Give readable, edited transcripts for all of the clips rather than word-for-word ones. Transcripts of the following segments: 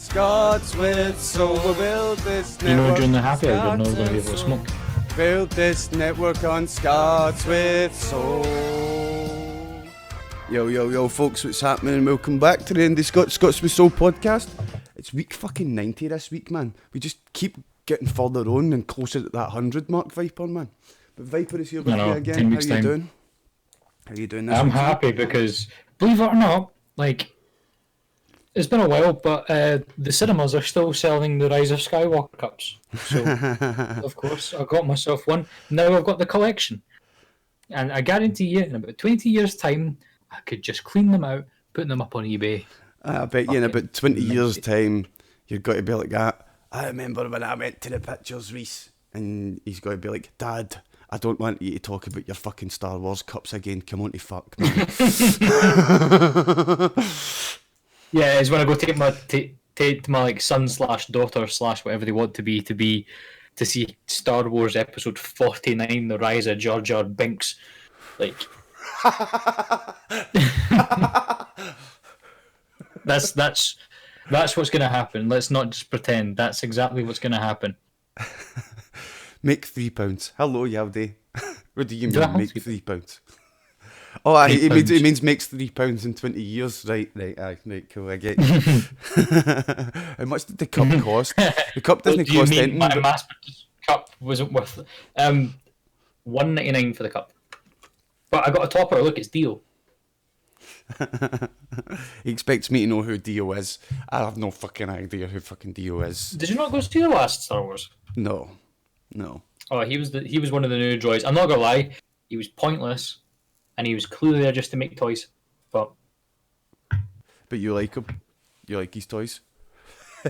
Scots with soul, we'll build this network. You know, during the happy hour, you're not going to be able to smoke. Build this network on Scots with soul. Yo, folks, what's happening? Welcome back to the IndiScots Scots with Soul podcast. It's week fucking 90 this week, man. We just keep getting further on and closer to that 100 mark, Viper, man. But Viper is here with me again. How you doing? How you doing this I'm week? happy because, believe it or not, like, it's been a while, but the cinemas are still selling the Rise of Skywalker cups. So, of course, I got myself one. Now I've got the collection. And I guarantee you, in about 20 years' time, I could just clean them out, put them up on eBay. I bet you in about 20 years' time, you've got to be like that. I remember when I went to the pictures, Reese, and he's got to be like, Dad, I don't want you to talk about your fucking Star Wars cups again. Come on to fuck, man. Yeah, it's when I go take my like son / daughter / whatever they want to see Star Wars Episode 49, The Rise of Jar Jar Binks. Like, that's what's gonna happen. Let's not just pretend. That's exactly what's gonna happen. Make £3. Hello, Yaldi. What do you mean, make £3? Oh, he means makes £3 in 20 years. Right, cool, I get you. How much did the cup cost? The cup doesn't cost anything. My mass-produced cup wasn't worth it. $1.99 for the cup. But I got a topper. Look, it's Dio. He expects me to know who Dio is. I have no fucking idea who fucking Dio is. Did you not go see the last Star Wars? No. Oh, he was one of the new droids. I'm not gonna lie, he was pointless, and he was clearly there just to make toys. But you like him? You like his toys?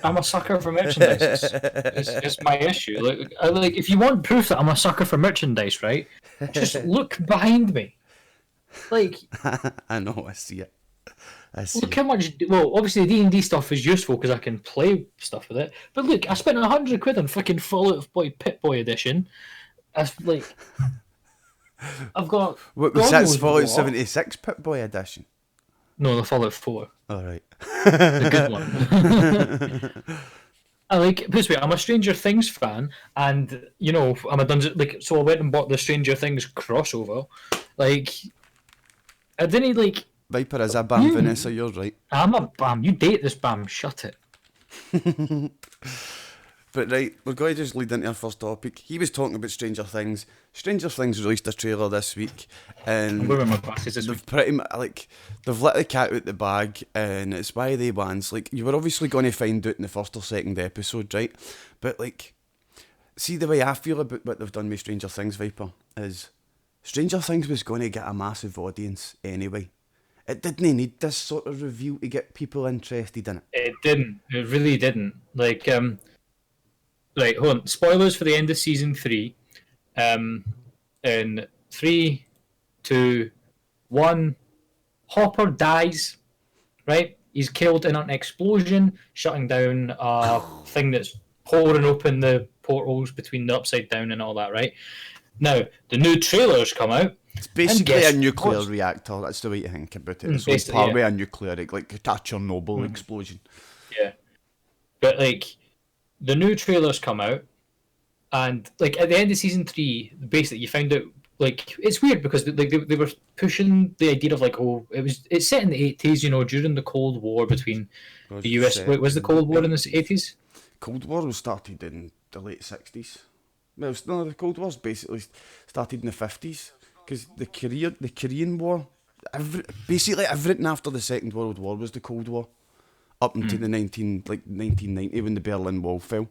I'm a sucker for merchandise. It's my issue. Like, if you want proof that I'm a sucker for merchandise, right? Just look behind me. Like, I know, I see it. Look how much. Well, obviously the D&D stuff is useful because I can play stuff with it. But look, I spent £100 on fucking Fallout Boy Pip-Boy edition. I've got. What was that? Fallout 76 Pip-Boy edition? No, the Fallout 4. All right. The good one. I'm a Stranger Things fan, and you know I'm a dungeon. Like, so I went and bought the Stranger Things crossover. Like, I didn't like. Viper is a BAM, Vanessa, you're right. I'm a BAM. You date this BAM. Shut it. But right, we're going to just lead into our first topic. He was talking about Stranger Things. Stranger Things released a trailer this week, and I'm wearing my glasses this week. They've let the cat out the bag, and it's by the ones. Like, you were obviously going to find out in the first or second episode, right? But like, see, the way I feel about what they've done with Stranger Things, Viper, is Stranger Things was going to get a massive audience anyway. It didn't need this sort of review to get people interested in it. It didn't. It really didn't. Like, right, hold on. Spoilers for the end of season 3. In 3, 2, 1, Hopper dies. Right? He's killed in an explosion, shutting down a thing that's pouring open the portals between the Upside Down and all that, right? Now, the new trailers come out. It's basically a nuclear reactor. That's the way to think about it. It's part way a nuclear, like a Chernobyl explosion. Yeah. But, like, the new trailers come out, and, like, at the end of season 3, basically, you find out, like, it's weird because they were pushing the idea of, like, it's set in the 80s, you know, during the Cold War between the US. Wait, was the Cold War in the 80s? Cold War was started in the late 60s. Well, no, the Cold War's basically started in the 50s. Because the Korean War, basically everything after the Second World War was the Cold War, up until the 1990 when the Berlin Wall fell.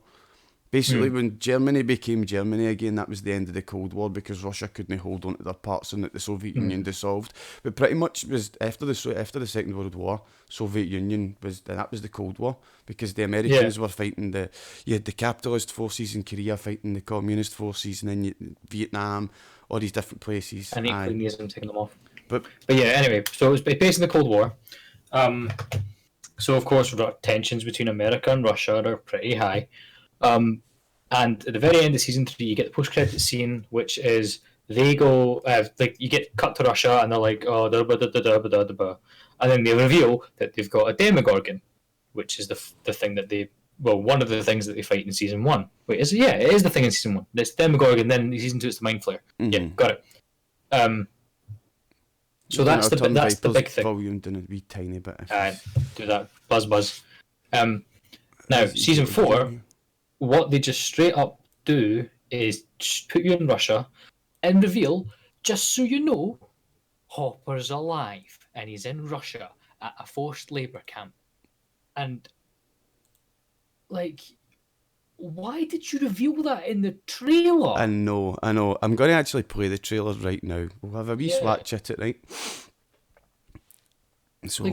Basically, when Germany became Germany again, that was the end of the Cold War because Russia couldn't hold on to their parts and that the Soviet Union dissolved. But pretty much was after the Second World War, Soviet Union was the Cold War because the Americans were fighting you had the capitalist forces in Korea fighting the communist forces, and then Vietnam. All these different places. And communism taking them off. But yeah, anyway, so it was based in the Cold War. So of course, tensions between America and Russia are pretty high. And at the very end of season 3, you get the post-credit scene, which is they go, you get cut to Russia, and they're like, oh, and then they reveal that they've got a Demogorgon. which is the thing that one of the things that they fight in season 1. Wait, is it? Yeah, it is the thing in season 1. It's Demogorgon, then in season 2 it's the Mind Flayer. Yeah, got it. So that's the big thing. Volume down a wee tiny bit. Do that. Buzz. Now, season 4, what they just straight up do is just put you in Russia and reveal, just so you know, Hopper's alive and he's in Russia at a forced labour camp. And, like, why did you reveal that in the trailer? I know. I'm going to actually play the trailer right now. We'll have a wee swatch at it, right? So,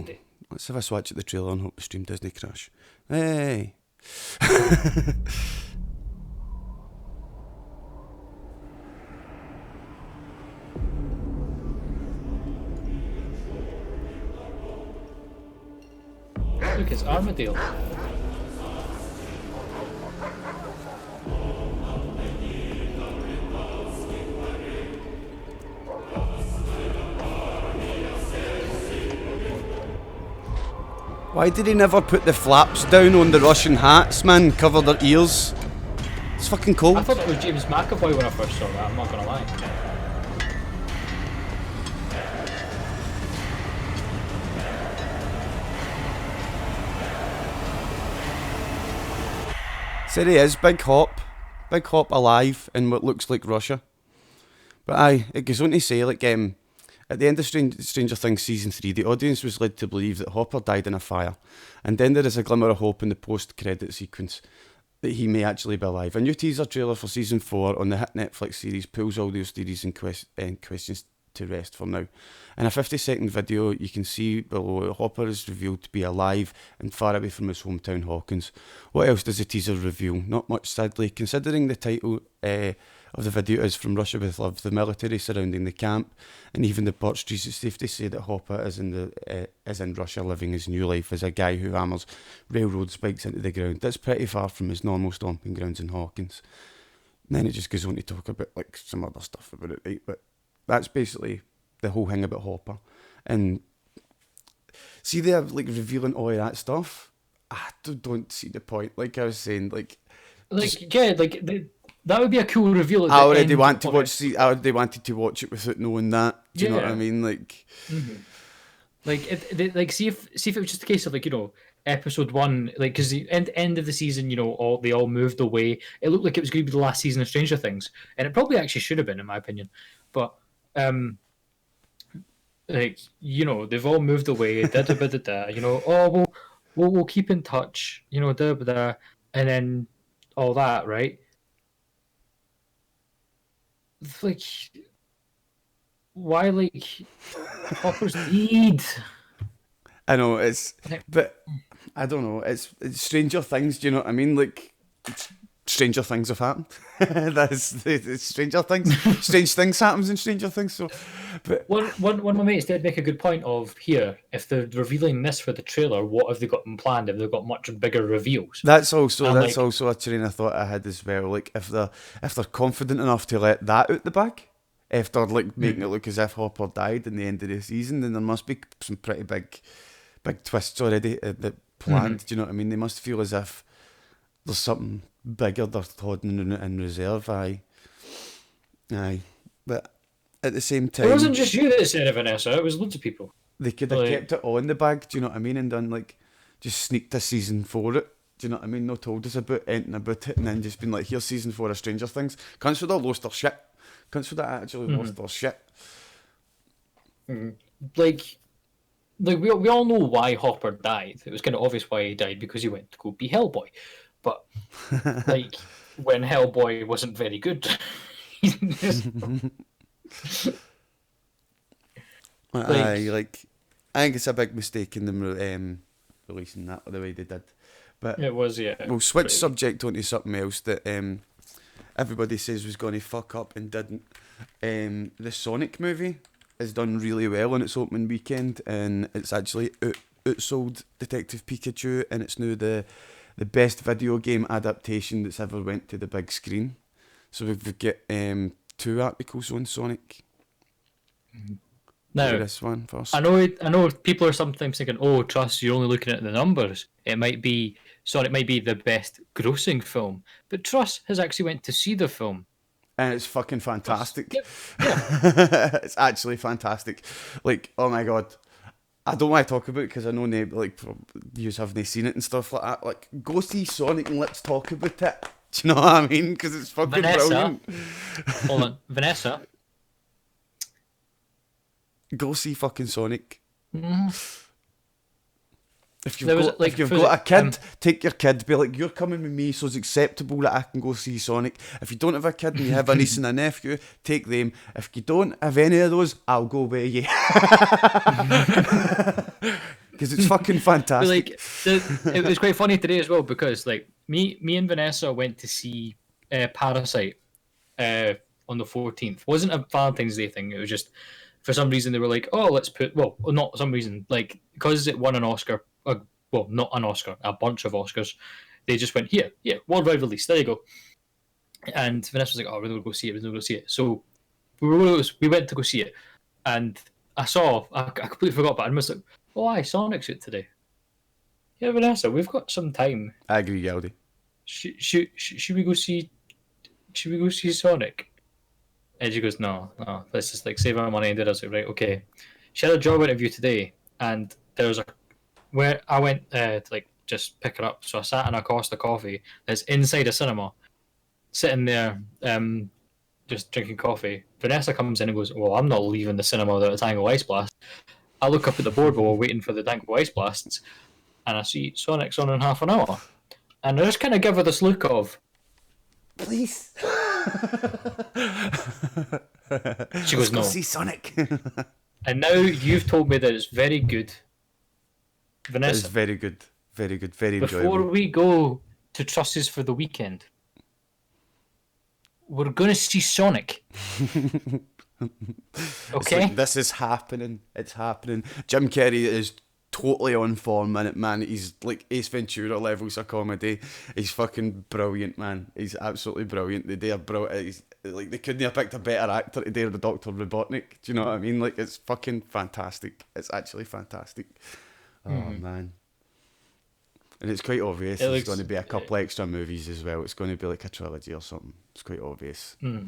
let's have a swatch at the trailer and hope the stream doesn't crash. Hey! Look, it's Armadale. Why did he never put the flaps down on the Russian hats, man? Cover their ears. It's fucking cold. I thought it was James McAvoy when I first saw that, I'm not gonna lie. So there he is, Big Hop alive in what looks like Russia. But it goes on to say, like, at the end of Stranger Things Season 3, the audience was led to believe that Hopper died in a fire, and then there is a glimmer of hope in the post-credit sequence that he may actually be alive. A new teaser trailer for Season 4 on the hit Netflix series pulls all those theories and questions to rest for now. In a 50-second video, you can see below Hopper is revealed to be alive and far away from his hometown Hawkins. What else does the teaser reveal? Not much, sadly, considering the title of the video is From Russia With Love, the military surrounding the camp, and even the portraits. It's safe to say that Hopper is in Russia living his new life as a guy who hammers railroad spikes into the ground. That's pretty far from his normal stomping grounds in Hawkins. And then it just goes on to talk about like some other stuff about it, right? But that's basically the whole thing about Hopper. And see, they're like revealing all of that stuff. I don't see the point. Like I was saying, that would be a cool reveal. I already want to watch. I already wanted to watch it without knowing that. Do you know what I mean? Like, see if it was just a case of, like, you know, episode 1, like, because the end of the season, you know, they all moved away. It looked like it was going to be the last season of Stranger Things, and it probably actually should have been, in my opinion. But like, you know, they've all moved away. You know, we'll keep in touch. You know, and then all that, right? Like, why, like, Hopper's deed? I know but I don't know. It's Stranger Things. Do you know what I mean? Like, stranger things have happened. It's Stranger Things. Strange things happens in Stranger Things. So, but one of my mates did make a good point of, here, if they're revealing this for the trailer, what have they got planned? Have they got much bigger reveals? That's also a train of thought I had as well. Like, if they're confident enough to let that out the bag, if they're like making it look as if Hopper died in the end of the season, then there must be some pretty big twists already that planned. Do you know what I mean? They must feel as if there's something bigger they're holding in reserve. Aye. But at the same time, it wasn't just you that said it, Vanessa. It was loads of people. They could have kept it all in the bag. Do you know what I mean? And done, like, just sneaked a season 4 it. Do you know what I mean? Not told us about anything about it, and then just been like, here's season 4 of Stranger Things. Cunts would have lost their shit. Cunts would have actually lost their shit. Like we all know why Hopper died. It was kind of obvious why he died, because he went to go be Hellboy. But like, when Hellboy wasn't very good, I think it's a big mistake in them releasing that the way they did. But it was, yeah. We'll switch subject onto something else that everybody says was going to fuck up and didn't. The Sonic movie has done really well on its opening weekend, and it's actually outsold Detective Pikachu, and it's now the best video game adaptation that's ever went to the big screen. So we've got 2 articles on Sonic. Now, this one first. I know people are sometimes thinking, oh, trust, you're only looking at the numbers. It might be the best grossing film. But Truss has actually went to see the film. And it's fucking fantastic. Yep. Yeah. It's actually fantastic. Like, oh my god. I don't want to talk about it because I know like you haven't seen it and stuff like that. Like, go see Sonic and let's talk about it. Do you know what I mean? Because it's fucking brilliant. Hold on, Vanessa. Go see fucking Sonic. Mm-hmm. If you've got a kid, take your kid. Be like, you're coming with me, so it's acceptable that I can go see Sonic. If you don't have a kid and you have a niece and a nephew, take them. If you don't have any of those, I'll go with you. Because it's fucking fantastic. It was quite funny today as well because like me and Vanessa went to see Parasite on the 14th. It wasn't a Valentine's Day thing. It was just for some reason they were like, oh, let's put not some reason, like because it won an Oscar. Not an Oscar, a bunch of Oscars. They just went, here, worldwide release, there you go. And Vanessa was like, oh, we're going to go see it. So we went to go see it. And I completely forgot, but I was like, oh, Sonic's out today. Yeah, Vanessa, we've got some time. I agree, Geldy. Should we go see Sonic? And she goes, no, let's just like save our money. And I was like, right, okay. She had a job interview today, and there was where I went to like just pick her up. So I sat in a Costa coffee that's inside a cinema, sitting there, just drinking coffee. Vanessa comes in and goes, well, I'm not leaving the cinema without a Tango Ice Blast. I look up at the board while we're waiting for the Tango Ice Blasts, and I see Sonic's on in half an hour. And I just kind of give her this look of, please. She goes, no. See Sonic. And now you've told me that it's very good. Vanessa. It's very good. Very good. Very enjoyable. Before we go to Trusses for the weekend, we're going to see Sonic. Okay? Like, this is happening. It's happening. Jim Carrey is totally on form, man. He's like Ace Ventura levels of comedy. He's fucking brilliant, man. He's absolutely brilliant. They are brilliant. Like, they couldn't have picked a better actor to do the Dr. Robotnik. Do you know what I mean? Like, it's fucking fantastic. It's actually fantastic. Oh, man. And it's quite obvious there's going to be a couple extra movies as well. It's going to be like a trilogy or something. It's quite obvious. I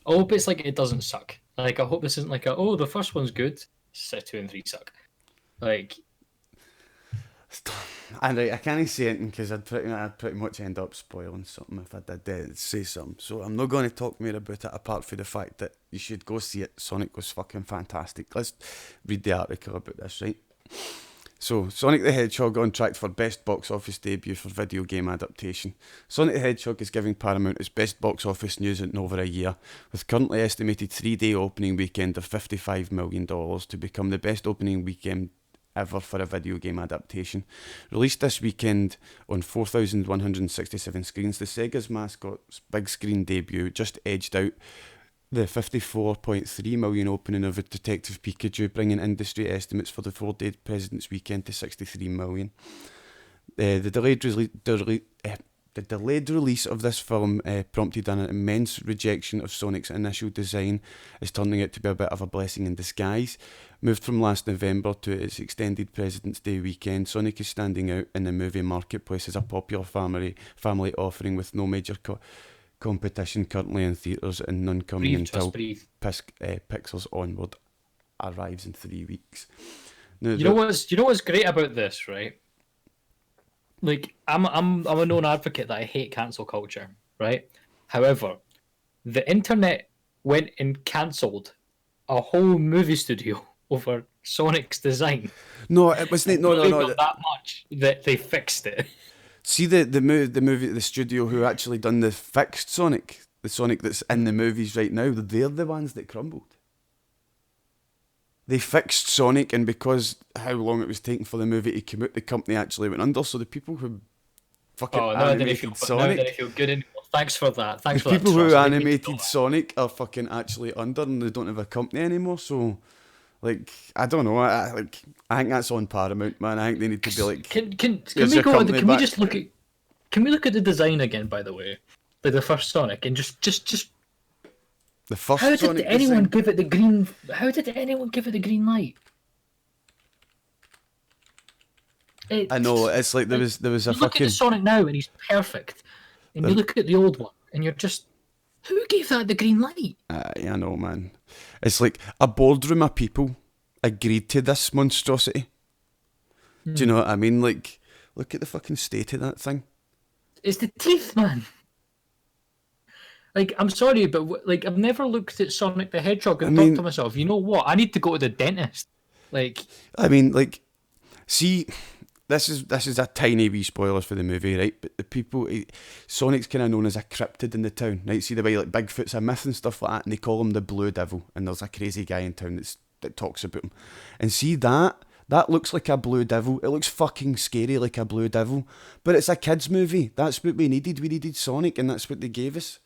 hope it's like it doesn't suck. Like, I hope this isn't like the first one's good, 2 and 3 suck. Like... And I can't say anything because I'd pretty much end up spoiling something if I did say something. So I'm not going to talk more about it apart from the fact that you should go see it. Sonic was fucking fantastic. Let's read the article about this, right? So, Sonic the Hedgehog on track for best box office debut for video game adaptation. Sonic the Hedgehog is giving Paramount its best box office news in over a year, with currently estimated 3-day opening weekend of $55 million to become the best opening weekend ever for a video game adaptation. Released this weekend on 4,167 screens, the Sega's Mascot's big screen debut just edged out the $54.3 million opening of Detective Pikachu, bringing industry estimates for the 4-day President's Weekend to $63 million. The delayed release of this film prompted an immense rejection of Sonic's initial design, is turning out to be a bit of a blessing in disguise. Moved from last November to its extended President's Day weekend, Sonic is standing out in the movie marketplace as a popular family offering with no major competition currently in theatres and none coming until Pixels Onward arrives in 3 weeks. Now, you know what's great about this, right? Like, I'm a known advocate that I hate cancel culture, right? However, the internet went and cancelled a whole movie studio over Sonic's design. No, it wasn't. No. That much that they fixed it. See the studio who actually done the fixed Sonic, the Sonic that's in the movies right now. They're the ones that crumbled. They fixed Sonic, and because how long it was taking for the movie to come out, the company actually went under. So the people who fucking animated Sonic, now I feel good anymore. Thanks for that. Thanks for the that. People who animated Sonic are fucking actually under, and they don't have a company anymore. So, like, I don't know. I think that's on Paramount, man. I think they need to be like. Can we go? Can we just look at? Can we look at the design again? By the way, like the first Sonic, and just. The first How did Sonic anyone design. give it the green? How did anyone give it the green light? I know, it's like there was a You look at the fucking... Sonic now, and he's perfect. And you look at the old one, and you're just, who gave that the green light? I know, man. It's like a boardroom of people agreed to this monstrosity. Do you know what I mean? Like, look at the fucking state of that thing. It's the teeth, man. Like, I'm sorry, but like, I've never looked at Sonic the Hedgehog and thought to myself, you know what? I need to go to the dentist. Like, I mean, like, see, this is a tiny wee spoiler for the movie, right? But the people, Sonic's kind of known as a cryptid in the town, right? See the way like Bigfoot's a myth and stuff like that, and they call him the Blue Devil, and there's a crazy guy in town that talks about him, and see that looks like a Blue Devil. It looks fucking scary like a Blue Devil, but it's a kids movie. That's what we needed. We needed Sonic, and that's what they gave us.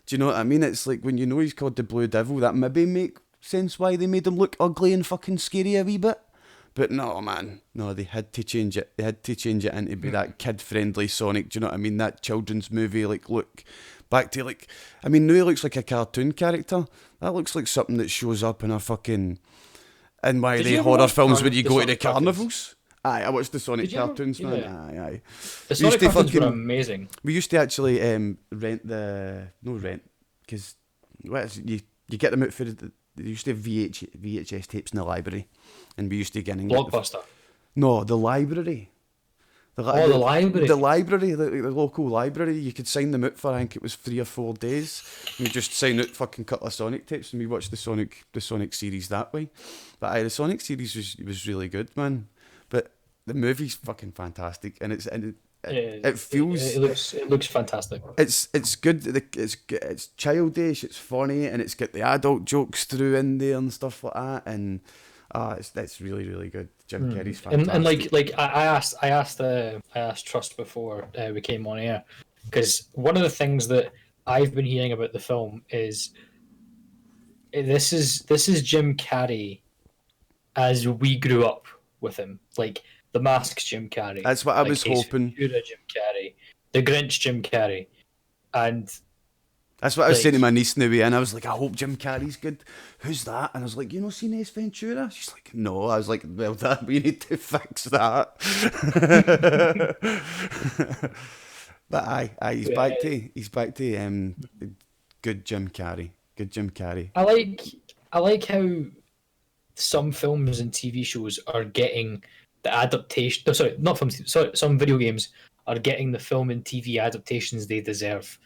Do you know what I mean? It's like when you know he's called the Blue Devil, that maybe make sense why they made him look ugly and fucking scary a wee bit. But no, man, no, they had to change it. They had to change it into be that kid-friendly Sonic. Do you know what I mean? That children's movie, like, look back to like, I mean, now he looks like a cartoon character. That looks like something that shows up in a fucking in my Did the you ever horror watch films when the you go to the Sonic cartoons? carnivals. Aye, I watched the Sonic Did you ever- cartoons, man. yeah. Aye, aye. the We used Sonic to cartoons were fucking- amazing. We used to actually rent because you get them out for they used to have VHS tapes in the library, and we used to get in Blockbuster. No, the library. The library. The library, the local library. You could sign them out for, I think it was 3 or 4 days. And you just sign out fucking couple of Sonic tapes, and we watched the Sonic series that way. But aye, the Sonic series was really good, man. But the movie's fucking fantastic, and it feels It looks fantastic. it's good. It's childish. It's funny, and it's got the adult jokes through in there and stuff like that. And it's really really good. Jim Carrey's fantastic. And like I asked Trust before we came on air, because one of the things that I've been hearing about the film is this is Jim Carrey as we grew up with him, like The Mask's Jim Carrey. That's what I was hoping. Ventura Jim Carrey, The Grinch Jim Carrey, and That's what I was like- saying to my niece now, and I was like, I hope Jim Carrey's good. Who's that? And I was like, you know, seen Ace Ventura? She's like, no. I was like, well, we need to fix that. But aye, he's back to good Jim Carrey. Good Jim Carrey. I like how some films and TV shows are getting the adaptation. No, sorry, not films. Sorry, some video games are getting the film and TV adaptations they deserve.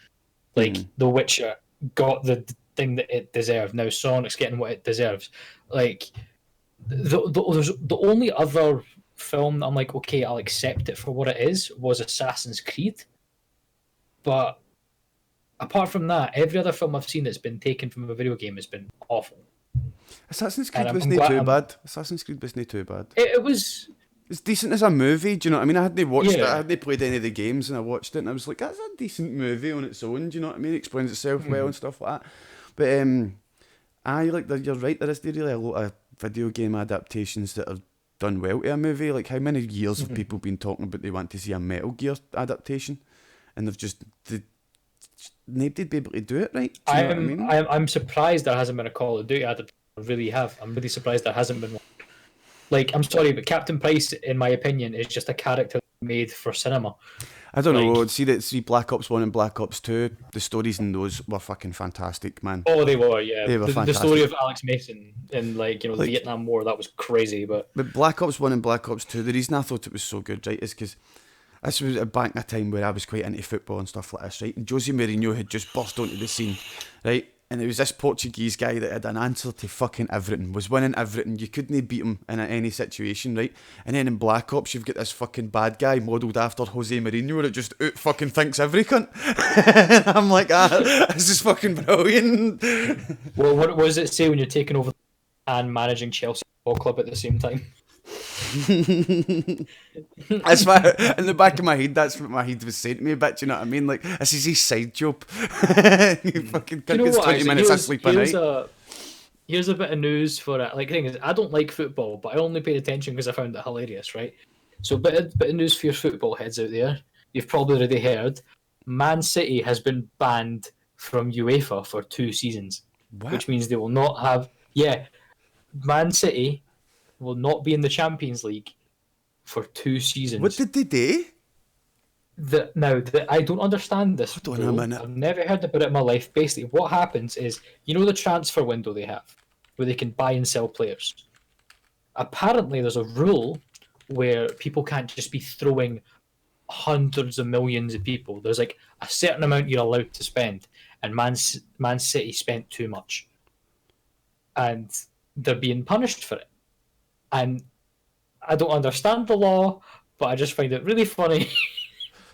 Like The Witcher got the thing that it deserved. Now Sonic's getting what it deserves. Like the only other film that I'm like, okay, I'll accept it for what it is, was Assassin's Creed. But apart from that, every other film I've seen that's been taken from a video game has been awful. Assassin's Creed And wasn't I'm glad too I'm- bad. Assassin's Creed wasn't too bad. It was. It's decent as a movie, do you know what I mean? I hadn't watched it, Yeah. I hadn't played any of the games, and I watched it, and I was like, that's a decent movie on its own, do you know what I mean? It explains itself well and stuff like that. But you're right, there is really a lot of video game adaptations that are done well to a movie. Like, how many years have people been talking about they want to see a Metal Gear adaptation, and nobody'd be able to do it right? Do you know what I mean? I'm surprised there hasn't been a Call of Duty adaptation. I really have. I'm really surprised there hasn't been one. Like, I'm sorry, but Captain Price, in my opinion, is just a character made for cinema. I don't know. Like- See Black Ops 1 and Black Ops 2, the stories in those were fucking fantastic, man. Oh, they were, yeah. They were the fantastic. story of Alex Mason in the Like- Vietnam War, that was crazy. But But Black Ops 1 and Black Ops 2, the reason I thought it was so good, right, is because this was back in a time where I was quite into football and stuff like this, right? And Jose Mourinho had just burst onto the scene, right? And there was this Portuguese guy that had an answer to fucking everything, was winning everything. You couldn't beat him in any situation, right? And then in Black Ops, you've got this fucking bad guy modelled after Jose Mourinho that just out fucking thinks every cunt. I'm like, this is fucking brilliant. well, what does it say when you're taking over and managing Chelsea Football Club at the same time? That's what, in the back of my head, that's what my head was saying to me a bit, do you know what I mean? Like, this is his side job. You fucking You know gets what, 20 actually, minutes of sleep a night. Here's a bit of news for it. Like, the thing is, I don't like football, but I only paid attention because I found it hilarious, right? So, bit of news for your football heads out there. You've probably already heard. Man City has been banned from UEFA for 2 seasons. What? which means they will not have. Yeah, Man City will not be in the Champions League for 2 seasons. What did they do? I don't understand this Hold on a rule. minute. I've never heard about it in my life. Basically, what happens is, the transfer window they have, where they can buy and sell players. Apparently, there's a rule where people can't just be throwing hundreds of millions of people. There's like a certain amount you're allowed to spend, and Man City spent too much, and they're being punished for it. And I don't understand the law, but I just find it really funny.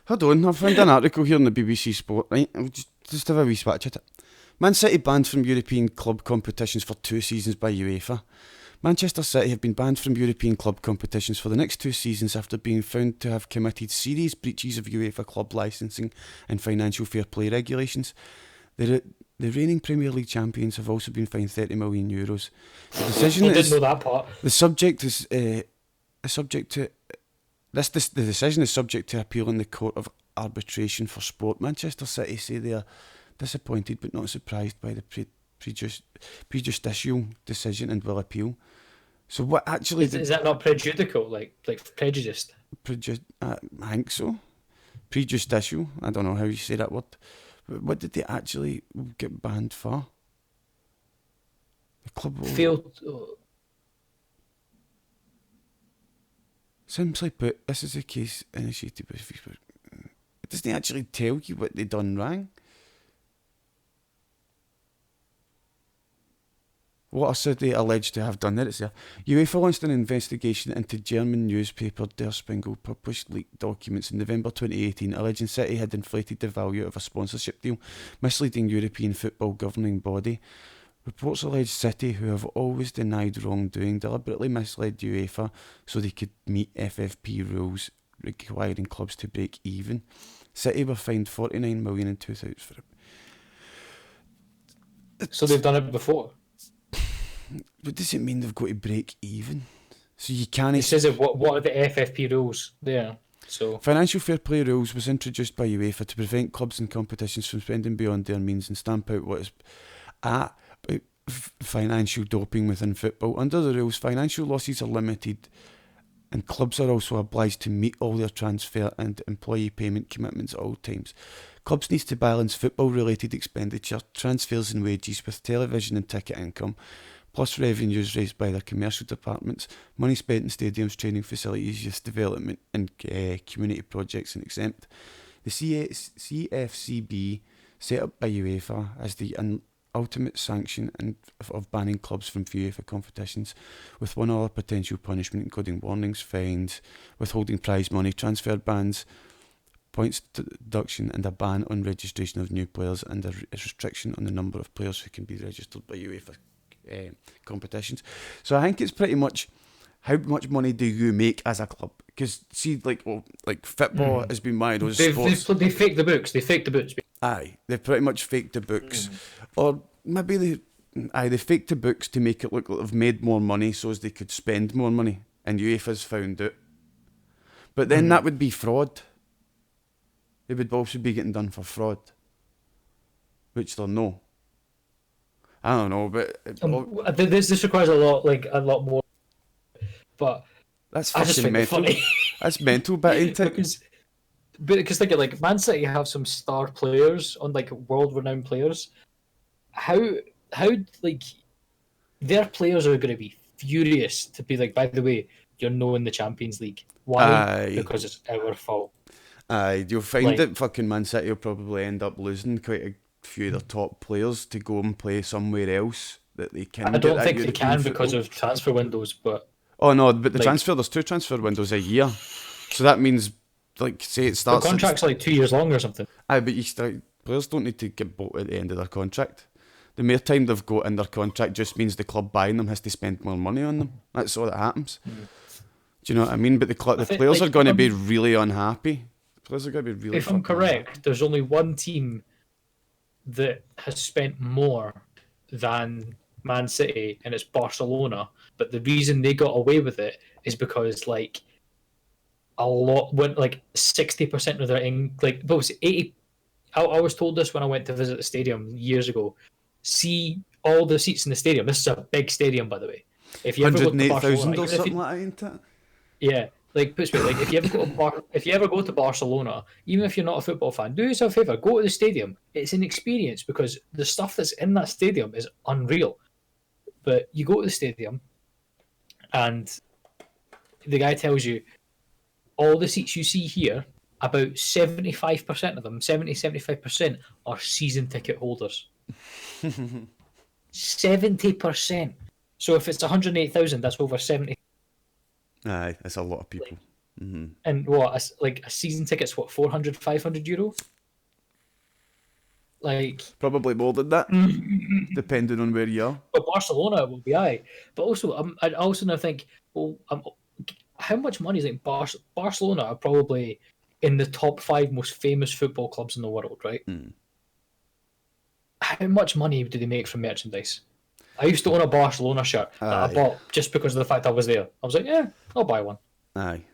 Hold on, I found an article here on the BBC Sport, right? I'll just have a wee swatch at it. Man City banned from European club competitions for 2 seasons by UEFA. Manchester City have been banned from European club competitions for the next 2 seasons after being found to have committed serious breaches of UEFA club licensing and financial fair play regulations. The reigning Premier League champions have also been fined €30 million. The decision I didn't know that part. The subject is subject to this. The decision is subject to appeal in the Court of Arbitration for Sport. Manchester City say they are disappointed but not surprised by the prejudicial decision and will appeal. So what actually is that not prejudicial, like prejudiced? I think so. Prejudicial. I don't know how you say that word. But what did they actually get banned for? The club Failed. Simply put, this is a case initiated by FIFA. It doesn't actually tell you what they done wrong. What are they alleged to have done? There it's there. UEFA launched an investigation into German newspaper Der Spiegel published leaked documents in November 2018 alleging City had inflated the value of a sponsorship deal, misleading European football governing body. Reports allege City, who have always denied wrongdoing, deliberately misled UEFA so they could meet FFP rules requiring clubs to break even. City were fined $49 million in 2000 for it. So they've done it before. What does it mean they've got to break even? So you can't. It says what are the FFP rules there? So financial fair play rules was introduced by UEFA to prevent clubs and competitions from spending beyond their means and stamp out what is financial doping within football. Under the rules, financial losses are limited, and clubs are also obliged to meet all their transfer and employee payment commitments at all times. Clubs need to balance football-related expenditure, transfers and wages with television and ticket income, plus revenues raised by their commercial departments, money spent in stadiums, training facilities, youth development and community projects and exempt. The CFCB, set up by UEFA as the ultimate sanction of banning clubs from UEFA competitions, with one other potential punishment including warnings, fines, withholding prize money, transfer bans, points deduction and a ban on registration of new players and a restriction on the number of players who can be registered by UEFA competitions. So I think it's pretty much how much money do you make as a club? Because see, like football has been one of those sports. They fake the books. They fake the books. Aye, they pretty much faked the books, or maybe they faked the books to make it look like they've made more money so as they could spend more money, and UEFA's found it. But then that would be fraud. They would also be getting done for fraud, which they're no. I don't know, but this requires a lot more. But that's I just fucking find it mental. funny. That's mental, but ain't it? Because think of like Man City have some star players on like world-renowned players. How like their players are going to be furious to be like, by the way, you're no in the Champions League. Why? Aye. Because it's our fault. Aye, you'll find that fucking Man City will probably end up losing quite a few of their top players to go and play somewhere else that they can. I don't think they European can football. because of transfer windows, but oh no, but there's 2 transfer windows a year, so that means like say it starts. The contract's like 2 years long or something. Aye, but players don't need to get bought at the end of their contract. The more time they've got in their contract just means the club buying them has to spend more money on them. That's all that happens. Do you know what I mean? But the players are going to be really unhappy. The players are going to be really. If I'm correct, there's only one team that has spent more than Man City, and it's Barcelona. But the reason they got away with it is because like a lot went like 60% of their but it was 80. I was told this when I went to visit the stadium years ago. See all the seats in the stadium. This is a big stadium, by the way. If you ever go to 108,000 Barcelona, or something like that, ain't it? yeah, like puts me like if you ever go to Barcelona, even if you're not a football fan, do yourself a favor, go to the stadium. It's an experience because the stuff that's in that stadium is unreal. But you go to the stadium, and the guy tells you all the seats you see here, about 75% of them, 75% are season ticket holders. 70%. So if it's 108,000, that's over 70. Aye, that's a lot of people. And what, a season ticket's what, 400, 500 euro? Like, Probably more than that, depending on where you are. but Barcelona will be aye. But also, I also now think, well, how much money is like Barcelona are probably in the top 5 most famous football clubs in the world, right? How much money do they make from merchandise? I used to own a Barcelona shirt that I bought just because of the fact I was there. I was like, yeah, I'll buy one. Aye,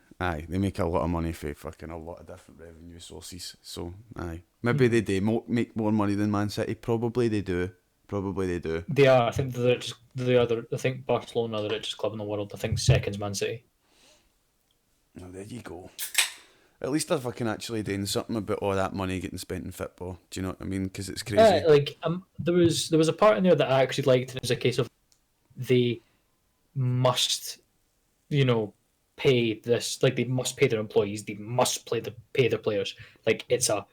they make a lot of money for fucking a lot of different revenue sources. So, aye. Maybe they do make more money than Man City. Probably they do. They are. I think I think Barcelona are the richest club in the world. I think second's Man City. Oh, there you go. At least they're fucking actually doing something about all that money getting spent in football. Do you know what I mean? Because it's crazy. There was a part in there that I actually liked. It was a case of they must, pay this. Like they must pay their employees. They must pay their players. Like it's a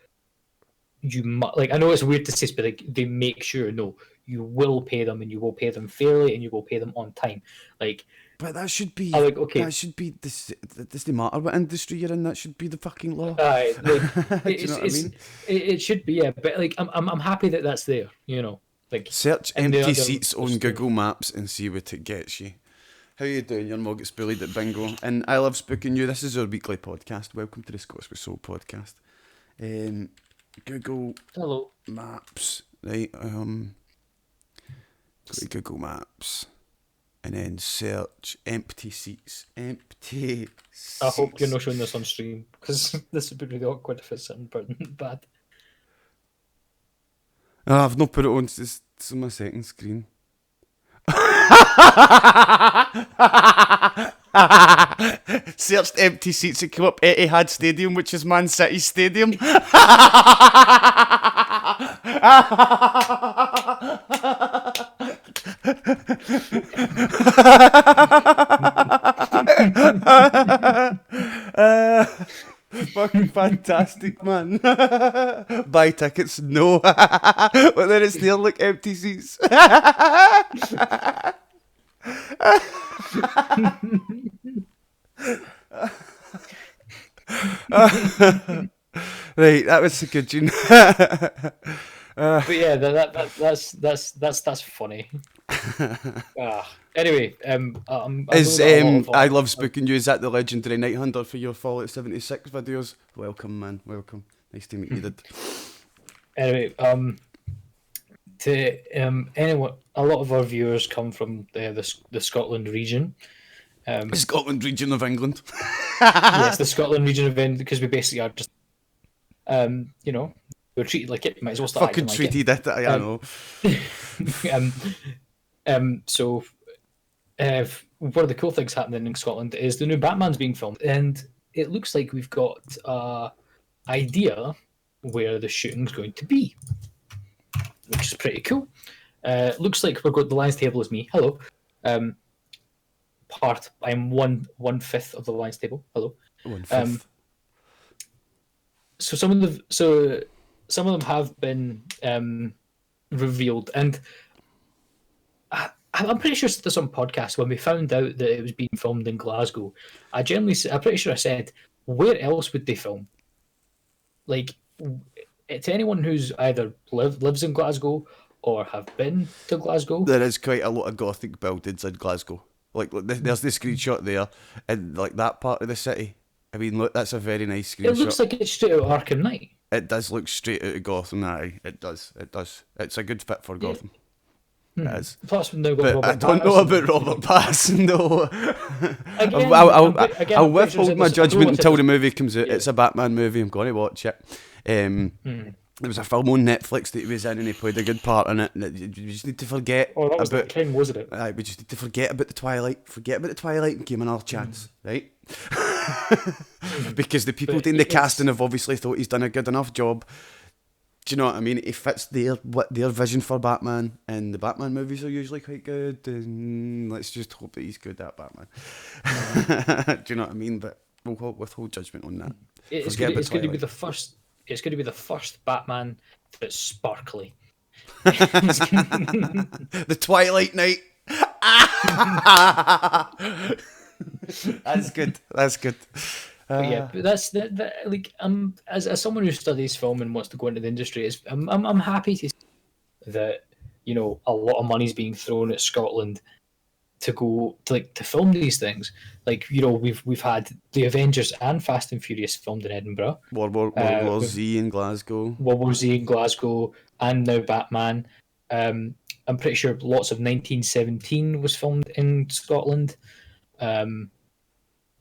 I know it's weird to say, but like they make sure you will pay them and you will pay them fairly and you will pay them on time. Like. But that should be. Okay. That should be. This doesn't matter what industry you're in. That should be the fucking law. Like, Do you know what I mean? It should be, yeah. But like, I'm happy that that's there. Like search empty seats on Google Maps and see what it gets you. How you doing? Your mug gets bullied at bingo, and I love spooking you. This is our weekly podcast. Welcome to the Scots with Soul podcast. Google Hello Maps, right? Go to Google Maps. And then search empty seats. I hope you're not showing this on stream because this would be really awkward if it's sitting bad. Oh, I've not put it on. It's on my second screen. Searched empty seats and come up Etihad Stadium, which is Man City Stadium. Fucking fantastic, man. Buy tickets, no. But then it's there, look, empty seats. Right, that was a good tune. But yeah, that's funny. Anyway, I love spooking you. Is that the legendary Night Hunter for your Fallout 76 videos? Welcome, man. Welcome. Nice to meet you, dude. Anyway, to anyone, a lot of our viewers come from the Scotland region. The Scotland region of England. Yes, the Scotland region of England, because we basically are just, we're treated like it. Might as well start fucking treated like it. I know. So, one of the cool things happening in Scotland is the new Batman's being filmed, and it looks like we've got an idea where the shooting's going to be, which is pretty cool. Looks like we've got the Lions table is me. Hello. I'm 1/5 of the Lions table. Hello. 1/5. So some of them have been revealed, and I'm pretty sure I said this on podcast when we found out that it was being filmed in Glasgow. I'm pretty sure I said, where else would they film? Like, to anyone who's either lives in Glasgow or have been to Glasgow, there is quite a lot of Gothic buildings in Glasgow. Like there's the screenshot there, and like that part of the city. I mean, look, that's a very nice screenshot. It looks like it's straight out of Arkham Knight. It does look straight out of Gotham. Aye, it does. It's a good fit for Gotham. It is. Plus, we've now got But Robert I don't know about Robert Pattinson, though. Again, I'll withhold my judgment until the movie comes out. It's a Batman movie. I'm going to watch it. There was a film on Netflix that he was in and he played a good part in it. You just need to forget Oh, that was about... the King, wasn't it? We just need to forget about the Twilight. Forget about the Twilight and give him another chance, right? Because the people doing the casting have obviously thought he's done a good enough job. Do you know what I mean? He fits their vision for Batman, and the Batman movies are usually quite good. And let's just hope that he's good at Batman. Do you know what I mean? But we'll withhold judgment on that. It's going to be the first. It's going to be the first Batman that's sparkly. The Twilight Knight. That's good. That's good. But that's like as someone who studies film and wants to go into the industry, I'm happy to see that a lot of money's being thrown at Scotland to go to film these things. Like we've had the Avengers and Fast and Furious filmed in Edinburgh. World War Z in Glasgow. World War Z in Glasgow, and now Batman. I'm pretty sure lots of 1917 was filmed in Scotland.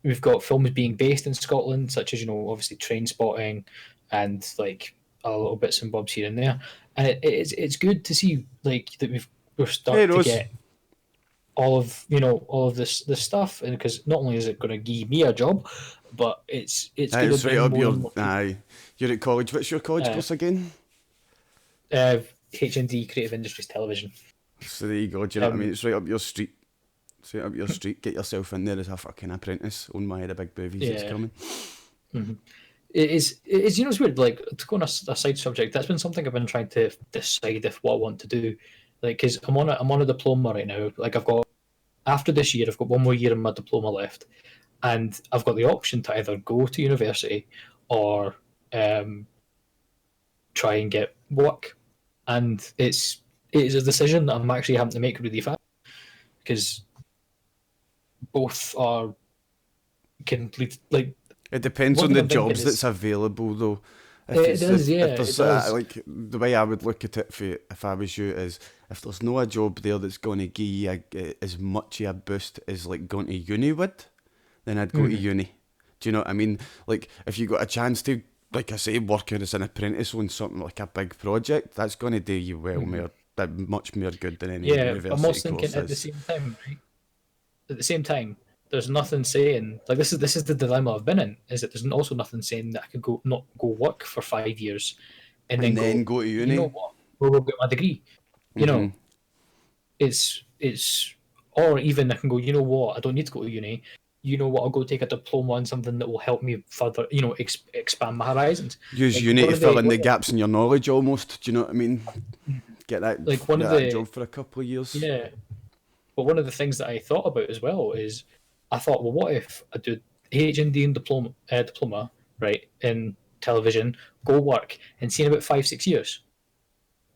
We've got films being based in Scotland, such as obviously Train Spotting, and like a little bits and bobs here and there. And it's good to see that we're starting to get all of this stuff, and because not only is it going to give me a job, but it's going to right up your You're at college. What's your college course again? HND Creative Industries Television. So there you go. Do you know what I mean? It's right up your street. Straight up your street. Get yourself in there as a fucking apprentice. On my head of big movies that's coming. Mm-hmm. It's it's weird. Like, to go on a side subject, that's been something I've been trying to decide if what I want to do. Like, because I'm on a diploma right now. Like, after this year, I've got one more year of my diploma left, and I've got the option to either go to university or try and get work. And it is a decision that I'm actually having to make really fast, because both are complete. Like, it depends on the jobs that's available, though. It does. Like, the way I would look at it if I was you is, if there's no a job there that's going to give you as much of a boost as like going to uni would, then I'd go to uni. Do you know what I mean? Like, if you got a chance to, like I say, working as an apprentice on something like a big project, that's going to do you much more good than any university course. I'm also thinking at the same time, right? At the same time, there's nothing saying, like, this is the dilemma I've been in, is that there's also nothing saying that I could not go work for 5 years and then go to uni. You know what? We'll get my degree. You know, it's or even I can go, you know what? I don't need to go to uni. You know what? I'll go take a diploma on something that will help me further, expand my horizons. Use uni to fill in the gaps in your knowledge, almost. Do you know what I mean? Get that, like, that job for a couple of years. Yeah. But one of the things that I thought about as well is, I thought, well, what if I do HND and diploma, right, in television, go work, and see in about 5-6 years,